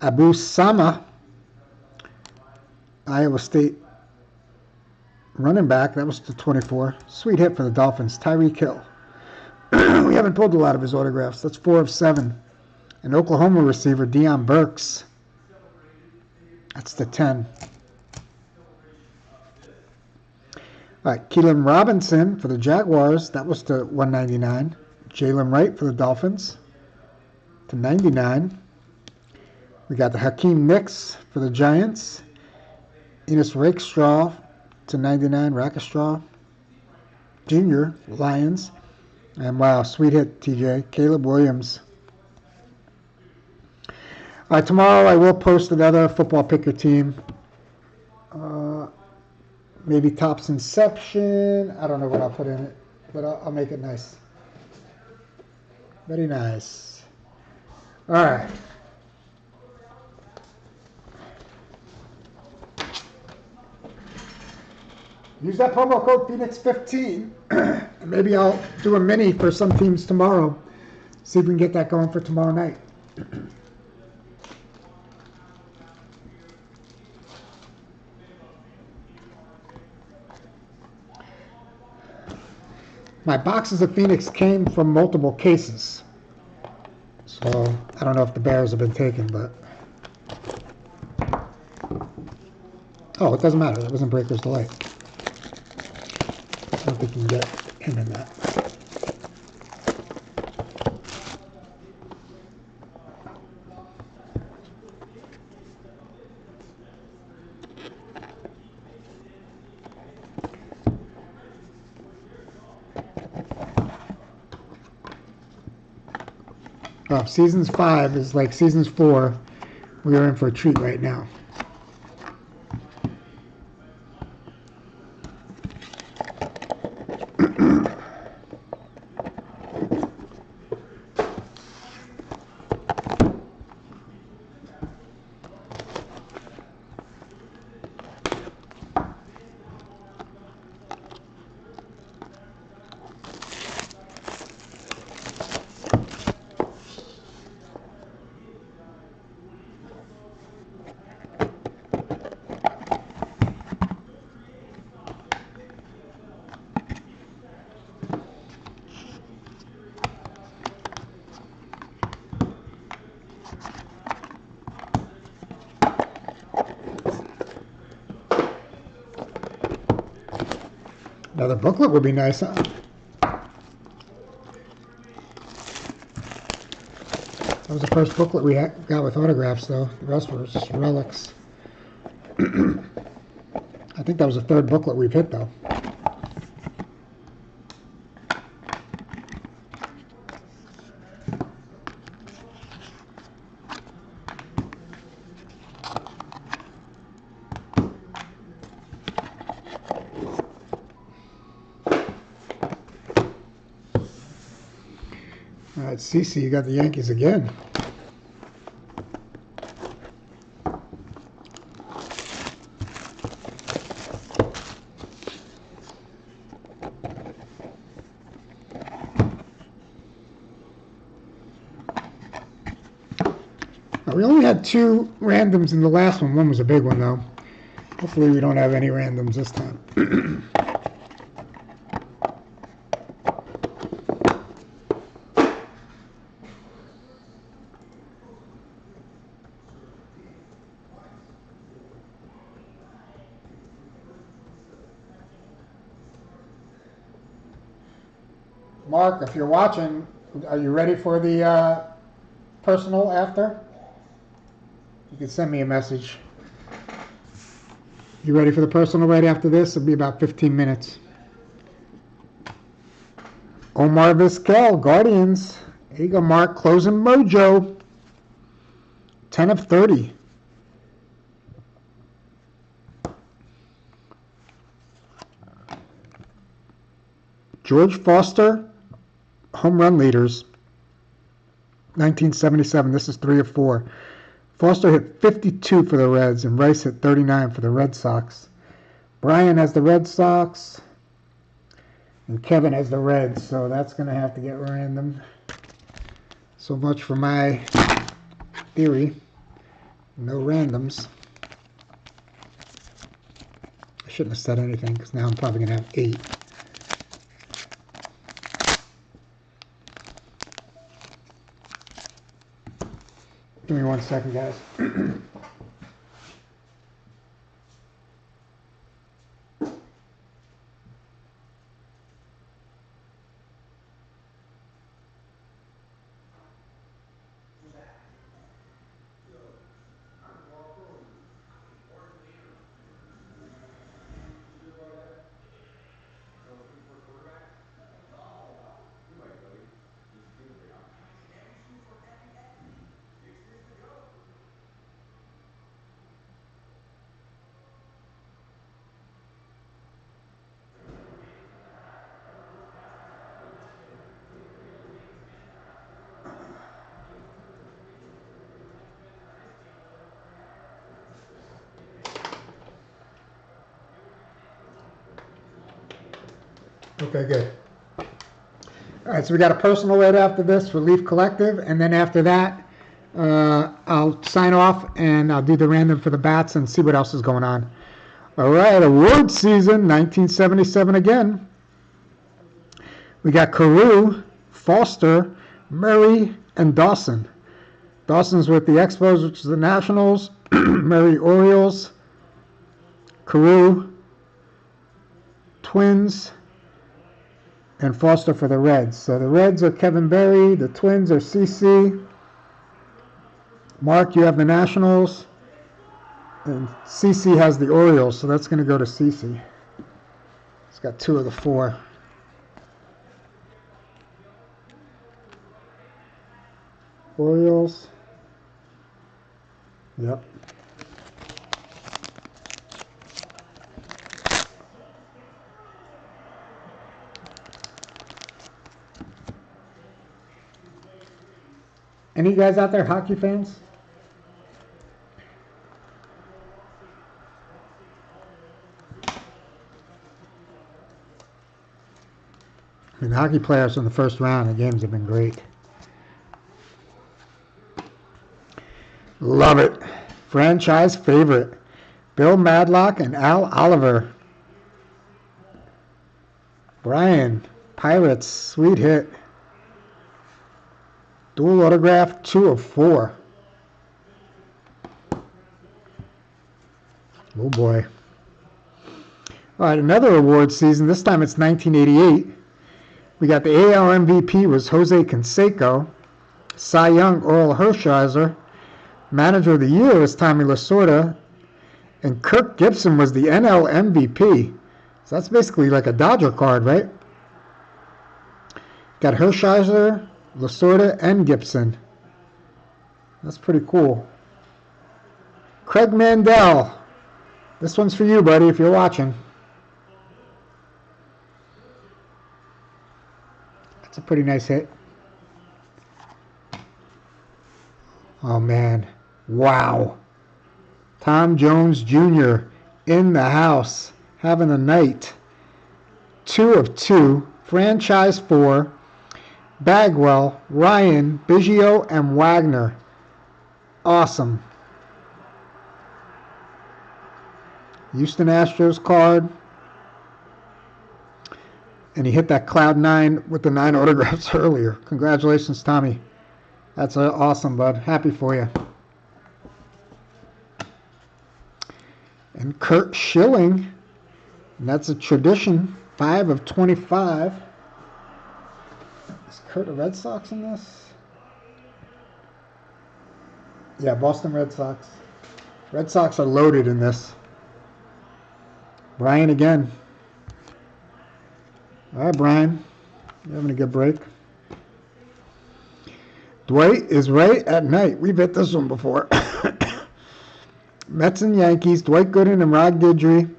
Abu Sama, Iowa State running back. That was the 24. Sweet hit for the Dolphins. Tyreek Hill. We haven't pulled a lot of his autographs. That's 4 of 7. An Oklahoma receiver, Deion Burks. That's the 10. All right, Keelan Robinson for the Jaguars. That was to 199. Jalen Wright for the Dolphins to 99. We got the Hakeem Nicks for the Giants. Enos Rakestraw /99, Rakestraw Jr., Lions. And wow, sweet hit, TJ. Caleb Williams. All right, tomorrow I will post another football pick your team. Maybe Topps Inception. I don't know what I'll put in it, but I'll make it nice. Very nice. All right. Use that promo code Phoenix15. Maybe I'll do a mini for some teams tomorrow. See if we can get that going for tomorrow night. My boxes of Phoenix came from multiple cases. So I don't know if the Bears have been taken, but... Oh, it doesn't matter. It wasn't Breaker's Delight. I don't think you can get him in that. Oh, Seasons 5 is like Seasons 4. We are in for a treat right now. Another booklet would be nice, huh? That was the first booklet we got with autographs, though. The rest were just relics. I think that was the third booklet we've hit, though. All right, CeCe, you got the Yankees again. We only had 2 randoms in the last one. One was a big one, though. Hopefully we don't have any randoms this time. Mark, if you're watching, are you ready for the personal after? You can send me a message. You ready for the personal right after this? It'll be about 15 minutes. Omar Vizquel, Guardians. There you go, Mark. Closing mojo. 10 of 30. George Foster, home run leaders. 1977. This is 3 of 4. Foster hit 52 for the Reds, and Rice hit 39 for the Red Sox. Brian has the Red Sox, and Kevin has the Reds, so that's going to have to get random. So much for my theory. No randoms. I shouldn't have said anything, because now I'm probably going to have 8. Give me 1 second, guys. Okay, good. All right, so we got a personal right after this for Leaf Collective, and then after that, I'll sign off and I'll do the random for the bats and see what else is going on. All right, award season, 1977 again. We got Carew, Foster, Murray, and Dawson. Dawson's with the Expos, which is the Nationals. Murray, Orioles. Carew, Twins, and Foster for the Reds. So the Reds are Kevin Berry, the Twins are CC. Mark, you have the Nationals, and CC has the Orioles, so that's going to go to CC. It's got 2 of the 4. Orioles. Yep. Any guys out there hockey fans? I mean, the hockey players in the first round of games have been great. Love it. Franchise favorite. Bill Madlock and Al Oliver. Brian, Pirates, sweet hit. Dual autograph, 2 of 4. Oh boy. All right, another award season. This time it's 1988. We got the AL MVP was Jose Canseco. Cy Young, Oral Hershiser. Manager of the Year was Tommy Lasorda. And Kirk Gibson was the NL MVP. So that's basically like a Dodger card, right? Got Hershiser, Lasorda, and Gibson. That's pretty cool. Craig Mandel. This one's for you, buddy, if you're watching. That's a pretty nice hit. Oh, man. Wow. Tom Jones Jr. in the house. Having a night. 2 of 2. Franchise 4. Bagwell, Ryan, Biggio, and Wagner. Awesome. Houston Astros card. And he hit that cloud 9 with the 9 autographs earlier. Congratulations, Tommy. That's awesome, bud. Happy for you. And Kurt Schilling. And that's a tradition. 5 of 25. Is Kurt a Red Sox in this? Yeah, Boston Red Sox. Red Sox are loaded in this. Brian again. All right, Brian. You're having a good break. Dwight is right at night. We've hit this one before. Mets and Yankees. Dwight Gooden and Rod Guidry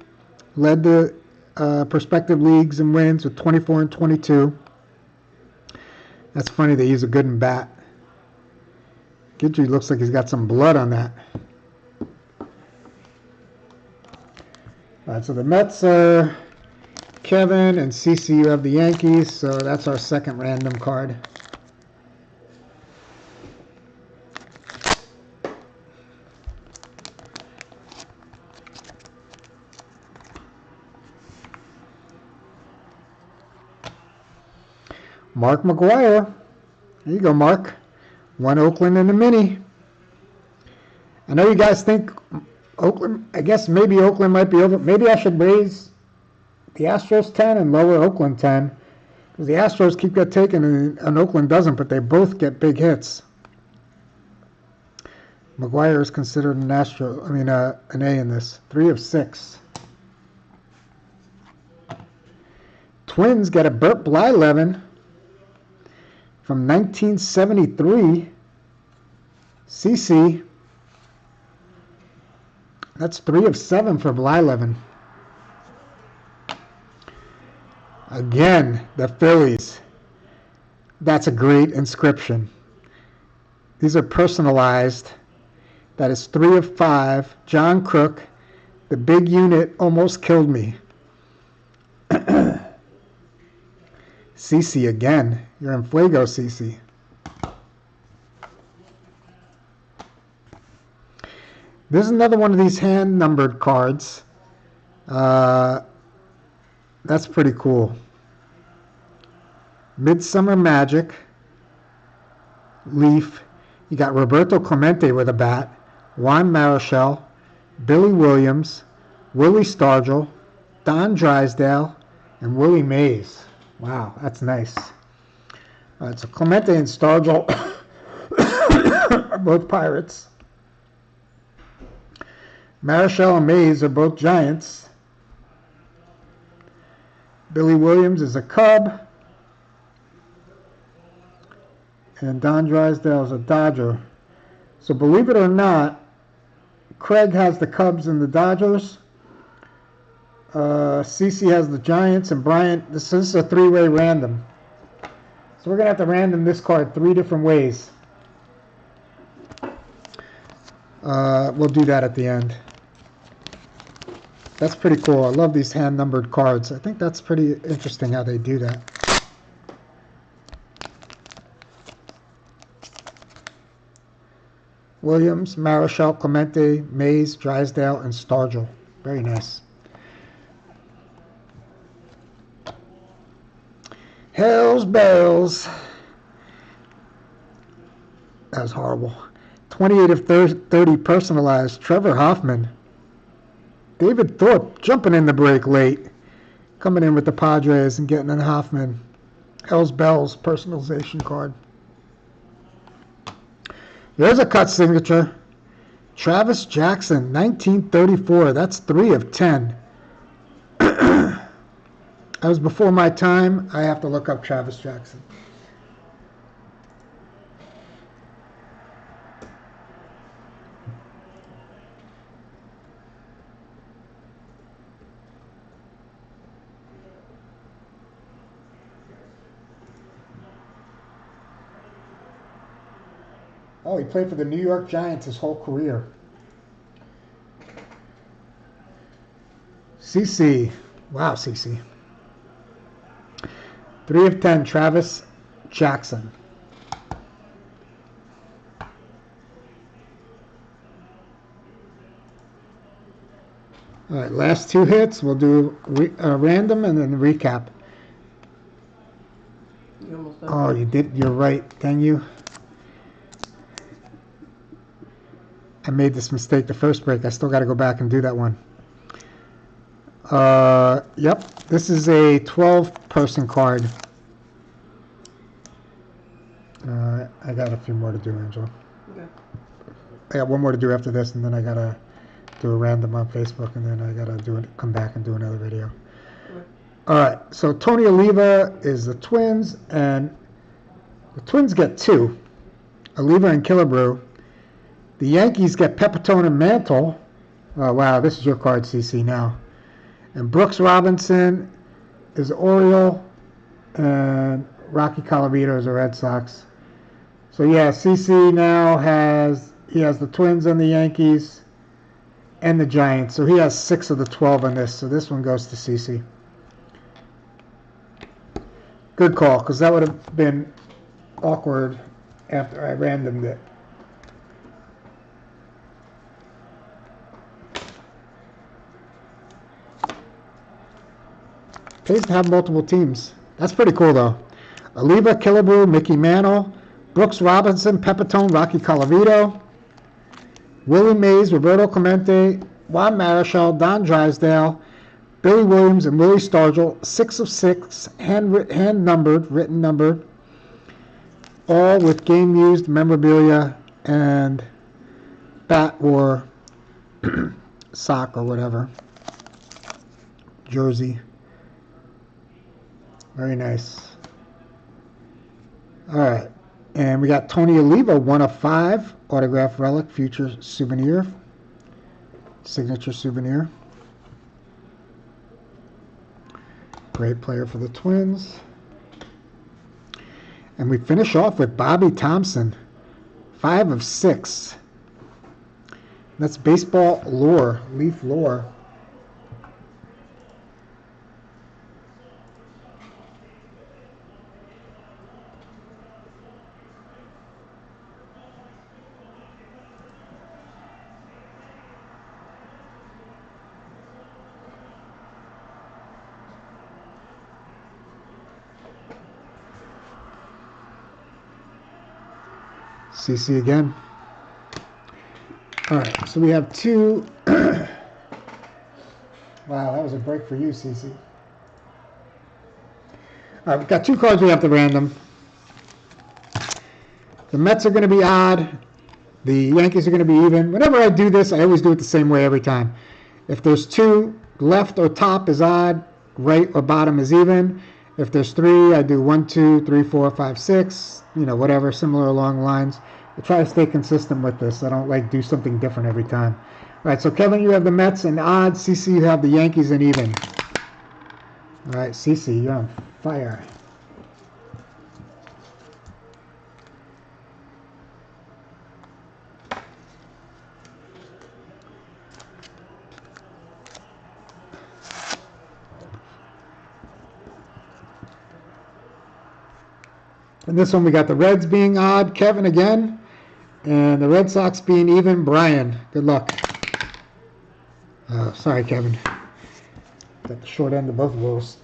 led the prospective leagues and wins with 24 and 22. That's funny they use a Gooden bat. Guidry looks like he's got some blood on that. All right, so the Mets are Kevin and CC. You have the Yankees, so that's our second random card. Mark McGuire. There you go, Mark. 1 Oakland and a mini. I know you guys think Oakland, I guess maybe Oakland might be over. Maybe I should raise the Astros 10 and lower Oakland 10. Because the Astros keep getting taken and Oakland doesn't, but they both get big hits. McGuire is considered an an A in this. 3 of 6. Twins get a Burt Blyleven from 1973. CC. That's 3 of 7 for Blyleven. Again, the Phillies. That's a great inscription. These are personalized. That is 3 of 5. John Crook. The big unit almost killed me. CC again. You're in Fuego, CC. There's another one of these hand-numbered cards. That's pretty cool. Midsummer Magic. Leaf. You got Roberto Clemente with a bat. Juan Marichal. Billy Williams. Willie Stargell. Don Drysdale. And Willie Mays. Wow, that's nice. All right, so Clemente and Stargell are both Pirates. Marichal and Mays are both Giants. Billy Williams is a Cub. And Don Drysdale is a Dodger. So believe it or not, Craig has the Cubs and the Dodgers. CC has the Giants, and Bryant, this is a three-way random. So we're going to have to random this card 3 different ways. We'll do that at the end. That's pretty cool. I love these hand-numbered cards. I think that's pretty interesting how they do that. Williams, Marichal, Clemente, Mays, Drysdale, and Stargell. Very nice. Hells Bells. That was horrible. 28 of 30 personalized. Trevor Hoffman. David Thorpe jumping in the break late. Coming in with the Padres and getting in Hoffman. Hells Bells personalization card. There's a cut signature. Travis Jackson, 1934. That's 3 of 10. That was before my time. I have to look up Travis Jackson. Oh, he played for the New York Giants his whole career. CC. Wow, CC. 3 of 10, Travis Jackson. All right, last 2 hits. We'll do random and then recap. You almost done? Oh, you did. You're right. Dang you. I made this mistake the first break. I still got to go back and do that one. Yep. This is a 12-person card. I got a few more to do, Angela. Okay. I got one more to do after this, and then I got to do a random on Facebook, and then I got to come back and do another video. Okay. All right. So Tony Oliva is the Twins, and the Twins get 2. Oliva and Killebrew. The Yankees get Pepitone and Mantle. Oh, wow, this is your card, CC, now. And Brooks Robinson is Oriole, and Rocky Colavito is the Red Sox. So, yeah, CC now has the Twins and the Yankees and the Giants. So he has 6 of the 12 on this. So this one goes to CC. Good call, because that would have been awkward after I randomed it. Pays to have multiple teams. That's pretty cool, though. Oliva, Killebrew, Mickey Mantle, Brooks Robinson, Pepitone, Rocky Colavito, Willie Mays, Roberto Clemente, Juan Marichal, Don Drysdale, Billy Williams, and Willie Stargell. 6 of 6, hand-numbered, written numbered, all with game-used memorabilia and bat or sock or whatever. Jersey. Very nice. All right. And we got Tony Oliva, 1 of 5. Autograph relic, future souvenir. Signature souvenir. Great player for the Twins. And we finish off with Bobby Thompson, 5 of 6. That's baseball lore, leaf lore. CC again. All right, so we have two. Wow, that was a break for you, CC. All right, we've got two cards we have to random. The Mets are going to be odd. The Yankees are going to be even. Whenever I do this, I always do it the same way every time. If there's two, left or top is odd, right or bottom is even. If there's three, I do 1, 2, 3, 4, 5, 6, whatever, similar along the lines. I try to stay consistent with this. I don't like do something different every time. All right, so Kevin, you have the Mets and odd. CC, you have the Yankees and even. All right, CC, you're on fire. And this one we got the Reds being odd, Kevin again, and the Red Sox being even, Brian. Good luck. Sorry, Kevin. Got the short end of both of those.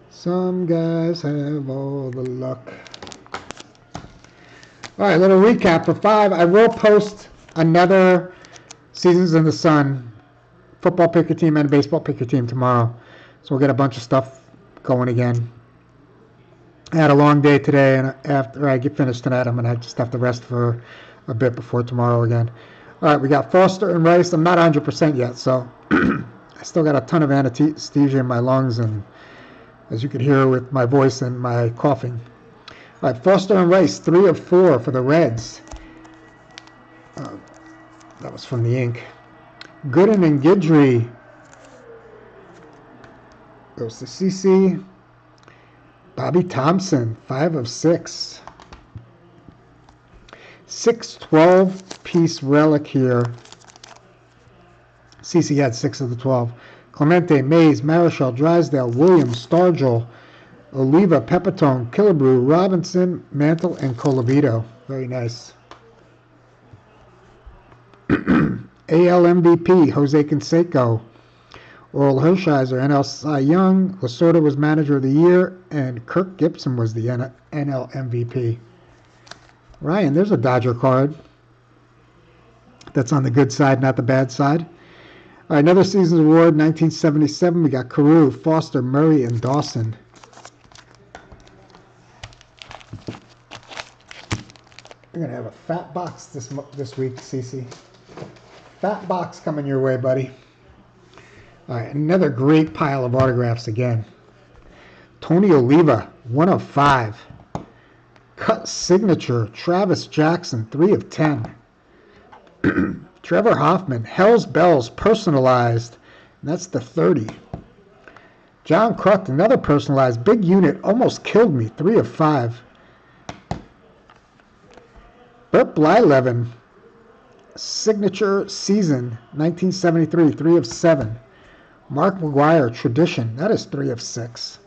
Some guys have all the luck. All right, little recap for 5. I will post another Seasons in the Sun football picker team and baseball picker team tomorrow. So we'll get a bunch of stuff going again. I had a long day today, and after I get finished tonight, I'm going to just have to rest for a bit before tomorrow again. All right, we got Foster and Rice. I'm not 100% yet, so I still got a ton of anesthesia in my lungs, and as you can hear with my voice and my coughing. All right, Foster and Rice, 3 of 4 for the Reds. That was from the ink. Gooden and Guidry goes to CC. Bobby Thompson, 5 of 6. 6/12-piece relic here. CC had 6 of the 12. Clemente, Mays, Marichal, Drysdale, Williams, Stargell, Oliva, Pepitone, Killebrew, Robinson, Mantle, and Colavito. Very nice. AL MVP, Jose Canseco. Oral Hershiser, NL Cy Young. Lasorda was Manager of the Year, and Kirk Gibson was the NL MVP. Ryan, there's a Dodger card. That's on the good side, not the bad side. All right, another Seasons Award, 1977. We got Carew, Foster, Murray, and Dawson. We're going to have a fat box this week, CC. Fat box coming your way, buddy. All right, another great pile of autographs again. Tony Oliva, 1 of 5. Cut signature, Travis Jackson, 3 of 10. Trevor Hoffman, Hell's Bells, personalized. And that's the 30. John Kruk, another personalized. Big unit, almost killed me, 3 of 5. Burt Blyleven, signature season, 1973, 3 of 7. Mark McGuire, tradition, that is 3 of 6.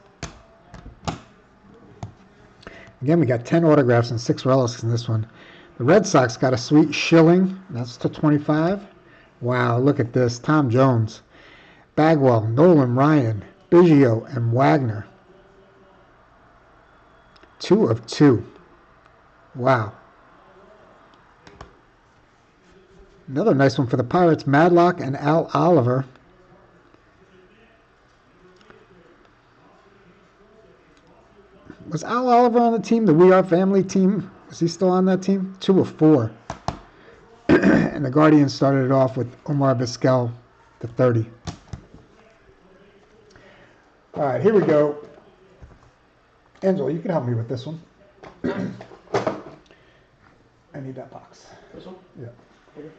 Again, we got 10 autographs and 6 relics in this one. The Red Sox got a sweet Schilling, that's to 25. Wow, look at this. Tom Jones, Bagwell, Nolan Ryan, Biggio, and Wagner. 2 of 2. Wow. Another nice one for the Pirates, Madlock and Al Oliver. Was Al Oliver on the team, the We Are Family team? Is he still on that team? 2 of 4. And the Guardians started it off with Omar Vizquel, the 30. All right, here we go. Angela, you can help me with this one. I need that box. This one? Yeah. Okay.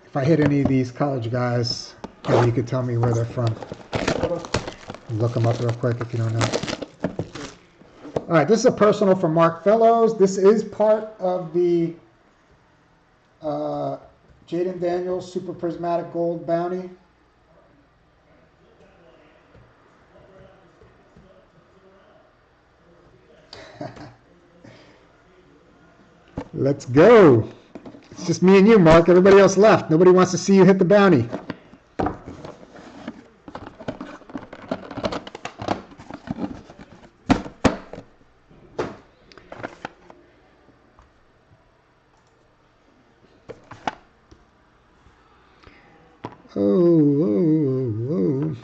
If I hit any of these college guys, maybe you could tell me where they're from. Look them up real quick if you don't know. All right, this is a personal from Mark Fellows. This is part of the Jaden Daniels Super Prismatic Gold Bounty. Let's go. It's just me and you, Mark. Everybody else left. Nobody wants to see you hit the bounty. Oh.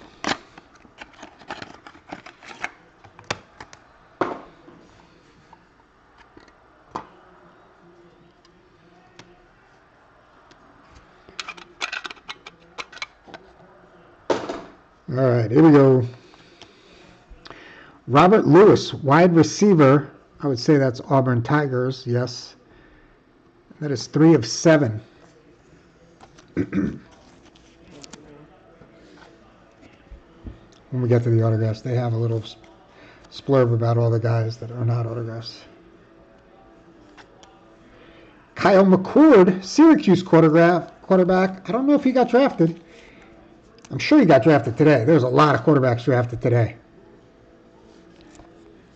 All right, here we go. Robert Lewis, wide receiver. I would say that's Auburn Tigers, yes. That is 3 of 7. When we get to the autographs, they have a little splurb about all the guys that are not autographs. Kyle McCord, Syracuse quarterback. I don't know if he got drafted. I'm sure he got drafted today. There's a lot of quarterbacks drafted today.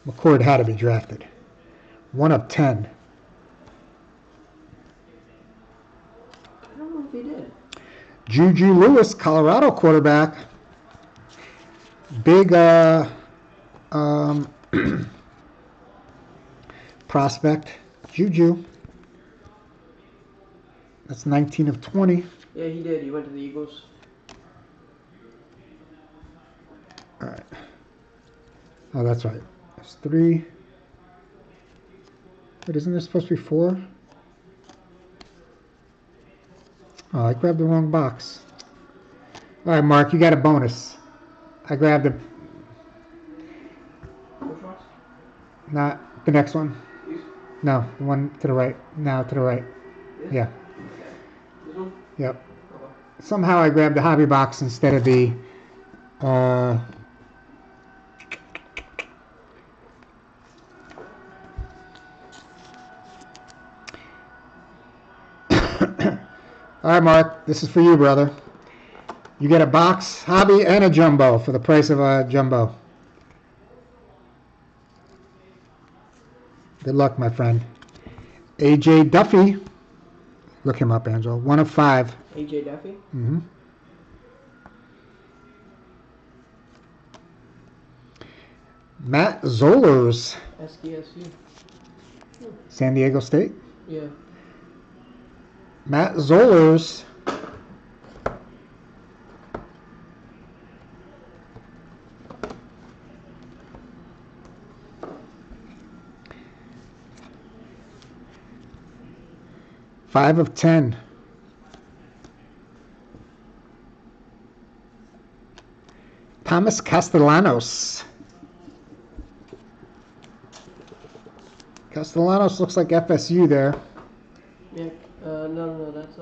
McCord had to be drafted. 1 of 10. I don't know if he did. Juju Lewis, Colorado quarterback. Big prospect. Juju. That's 19 of 20. Yeah, he did. He went to the Eagles. All right. Oh, that's right. There's 3. Wait, isn't there supposed to be 4? Oh, I grabbed the wrong box. All right, Mark, you got a bonus. I grabbed it. Which one? Not the next one. These? No, the one to the right. Now to the right. This? Yeah. Okay. This one? Yep. Okay. Somehow I grabbed the hobby box instead of the All right, Mark, this is for you, brother. You get a box, hobby, and a jumbo for the price of a jumbo. Good luck, my friend. AJ Duffy. Look him up, Angelo. 1 of 5. AJ Duffy? Mm-hmm. Matt Zollers. SDSU. San Diego State. Yeah. Matt Zollers. Five of 10. Thomas Castellanos. Castellanos looks like FSU there. Yeah. No. That's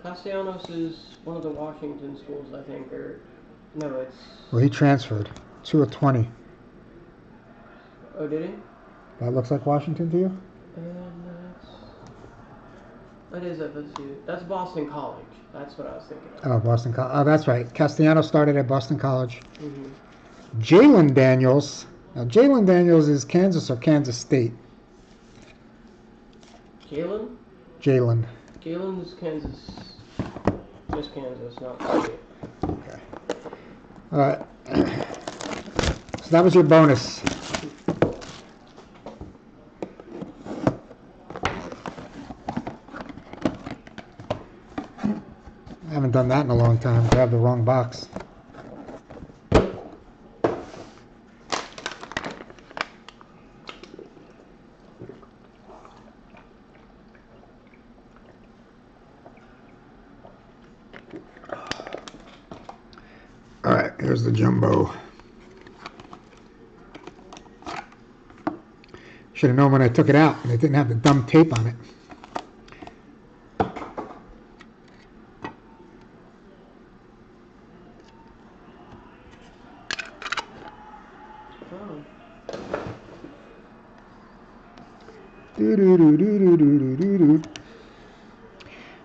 Castellanos is one of the Washington schools, I think, or no, it's. Well, he transferred. 2 of 20. Oh, did he? That looks like Washington to you? That is FSU. That's Boston College. That's what I was thinking of. Oh, Boston College. Oh, that's right. Castellanos started at Boston College. Mm-hmm. Jalen Daniels. Now, Jalen Daniels is Kansas or Kansas State? Jalen? Jalen. Jalen is Kansas. Just Kansas, not State. Okay. All right. So that was your bonus. I haven't done that in a long time. Grab the wrong box. All right, here's the jumbo. Should have known when I took it out and it didn't have the dumb tape on it.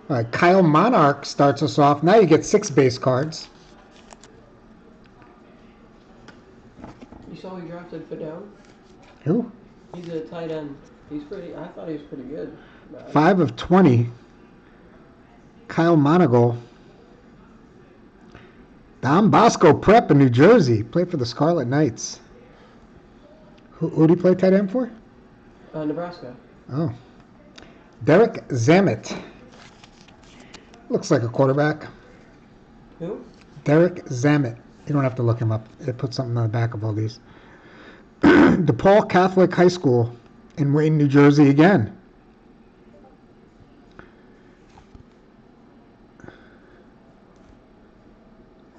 All right, Kyle Monarch starts us off. Now you get 6 base cards. You saw we drafted Fidel? Who? He's a tight end. I thought he was pretty good. 5 of 20. Kyle Monagle. Don Bosco Prep in New Jersey. Played for the Scarlet Knights. Who did he play tight end for? Nebraska. Oh. Derek Zammit. Looks like a quarterback. Who? Derek Zammit. You don't have to look him up. It puts something on the back of all these. DePaul Catholic High School in Wayne, New Jersey again.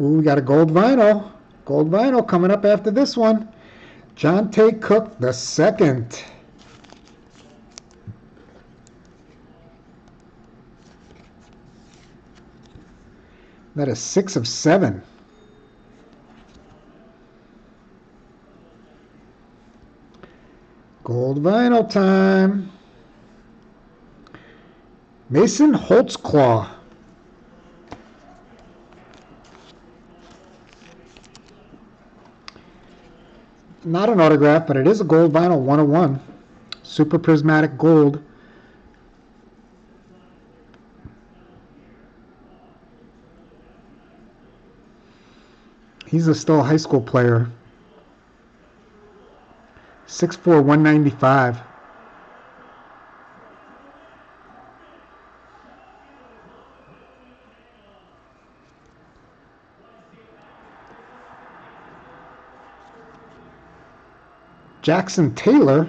Ooh, we got a gold vinyl. Gold vinyl coming up after this one. John Tay Cook the second. That is 6 of 7. Gold vinyl time. Mason Holtzclaw. Not an autograph, but it is a gold vinyl 101. Super prismatic gold. He's still a high school player. 6'4", 195. Jackson Taylor.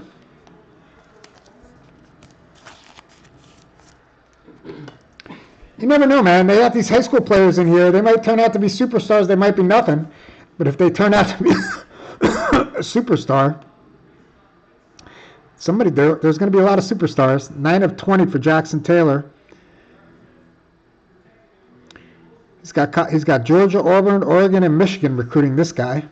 You never know, man. They have these high school players in here. They might turn out to be superstars. They might be nothing. But if they turn out to be a superstar, there's going to be a lot of superstars. 9 of 20 for Jackson Taylor. He's got Georgia, Auburn, Oregon, and Michigan recruiting this guy.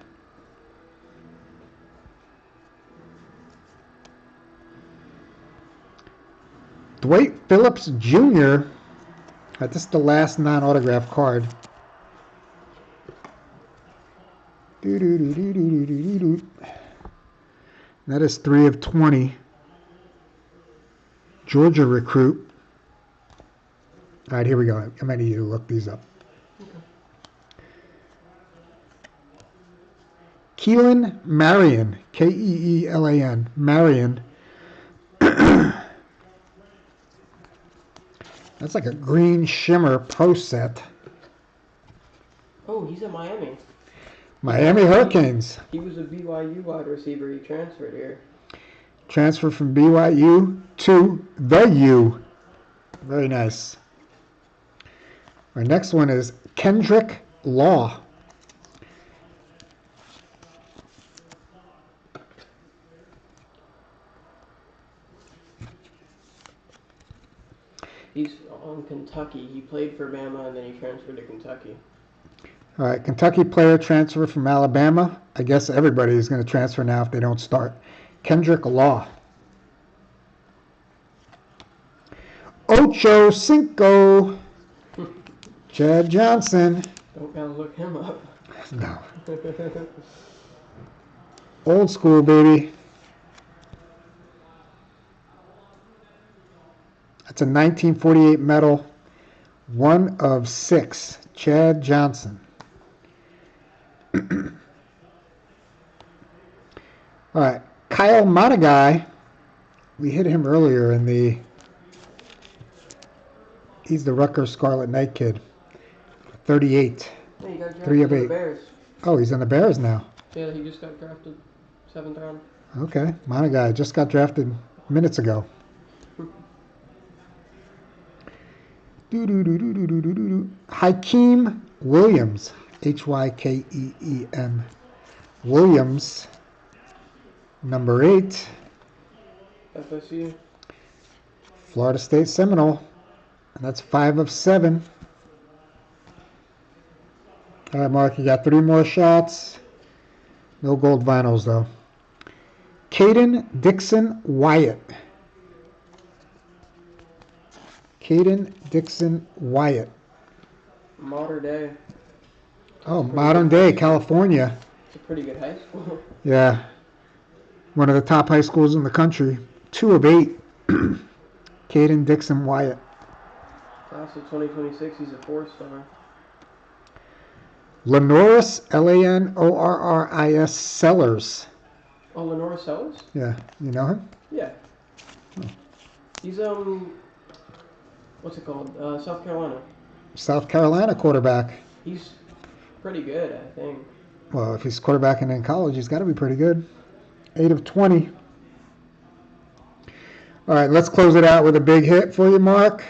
Dwight Phillips Jr. This is the last non-autograph card. That is 3 of 20. Georgia recruit. All right, here we go. I'm going to need you to look these up. Keelan Marion, Keelan, Marion. That's like a green shimmer pro set. Oh, he's at Miami. Miami Hurricanes. He was a BYU wide receiver. He transferred here. Transfer from BYU to the U. Very nice. Our next one is Kendrick Law. He's on Kentucky. He played for Bama and then he transferred to Kentucky. All right, Kentucky player transfer from Alabama. I guess everybody is going to transfer now if they don't start. Kendrick Law. Ocho Cinco. Chad Johnson. Don't gotta look him up. No. Old school, baby. That's a 1948 medal. 1 of 6. Chad Johnson. All right. Kyle Monagai. We hit him earlier in the... He's the Rutgers Scarlet Knight kid. 38. Yeah, he got drafted 3 of to the 8. Bears. Oh, he's on the Bears now. Yeah, he just got drafted 7th round. Okay. Monagai just got drafted minutes ago. Hykeem Williams. Hykeem Williams. Number 8. FSU. Florida State Seminole. And that's 5 of 7. All right, Mark, you got 3 more shots. No gold vinyls, though. Caden Dixon Wyatt. Caden Dixon Wyatt. Modern day. Oh, modern day, California. It's a pretty good high school. Yeah. One of the top high schools in the country. 2 of 8. Caden Dixon Wyatt. Class of 2026, he's a 4-star. Lenoris, Lanorris Sellers. Oh, Lenore Sellers? Yeah, you know him? Yeah. He's, what's it called? South Carolina. South Carolina quarterback. He's pretty good, I think. Well, if he's quarterbacking in college, he's got to be pretty good. 8 of 20. All right, let's close it out with a big hit for you, Mark.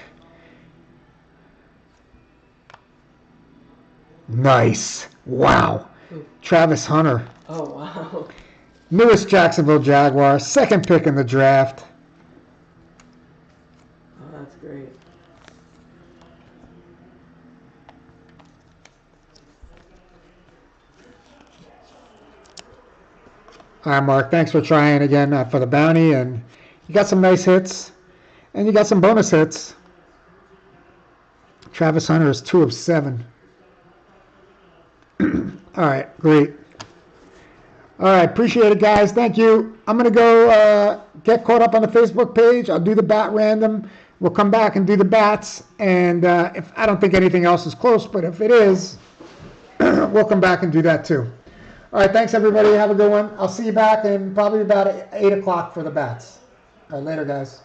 Nice. Wow. Travis Hunter. Oh, wow. Newest Jacksonville Jaguar, second pick in the draft. Oh, that's great. All right, Mark, thanks for trying again for the bounty. And you got some nice hits, and you got some bonus hits. Travis Hunter is 2 of 7. All right, great. All right, appreciate it, guys. Thank you. I'm going to go get caught up on the Facebook page. I'll do the bat random. We'll come back and do the bats. And if I don't think anything else is close, but if it is, we'll come back and do that too. All right, thanks, everybody. Have a good one. I'll see you back in probably about 8 o'clock for the bats. All right, later, guys.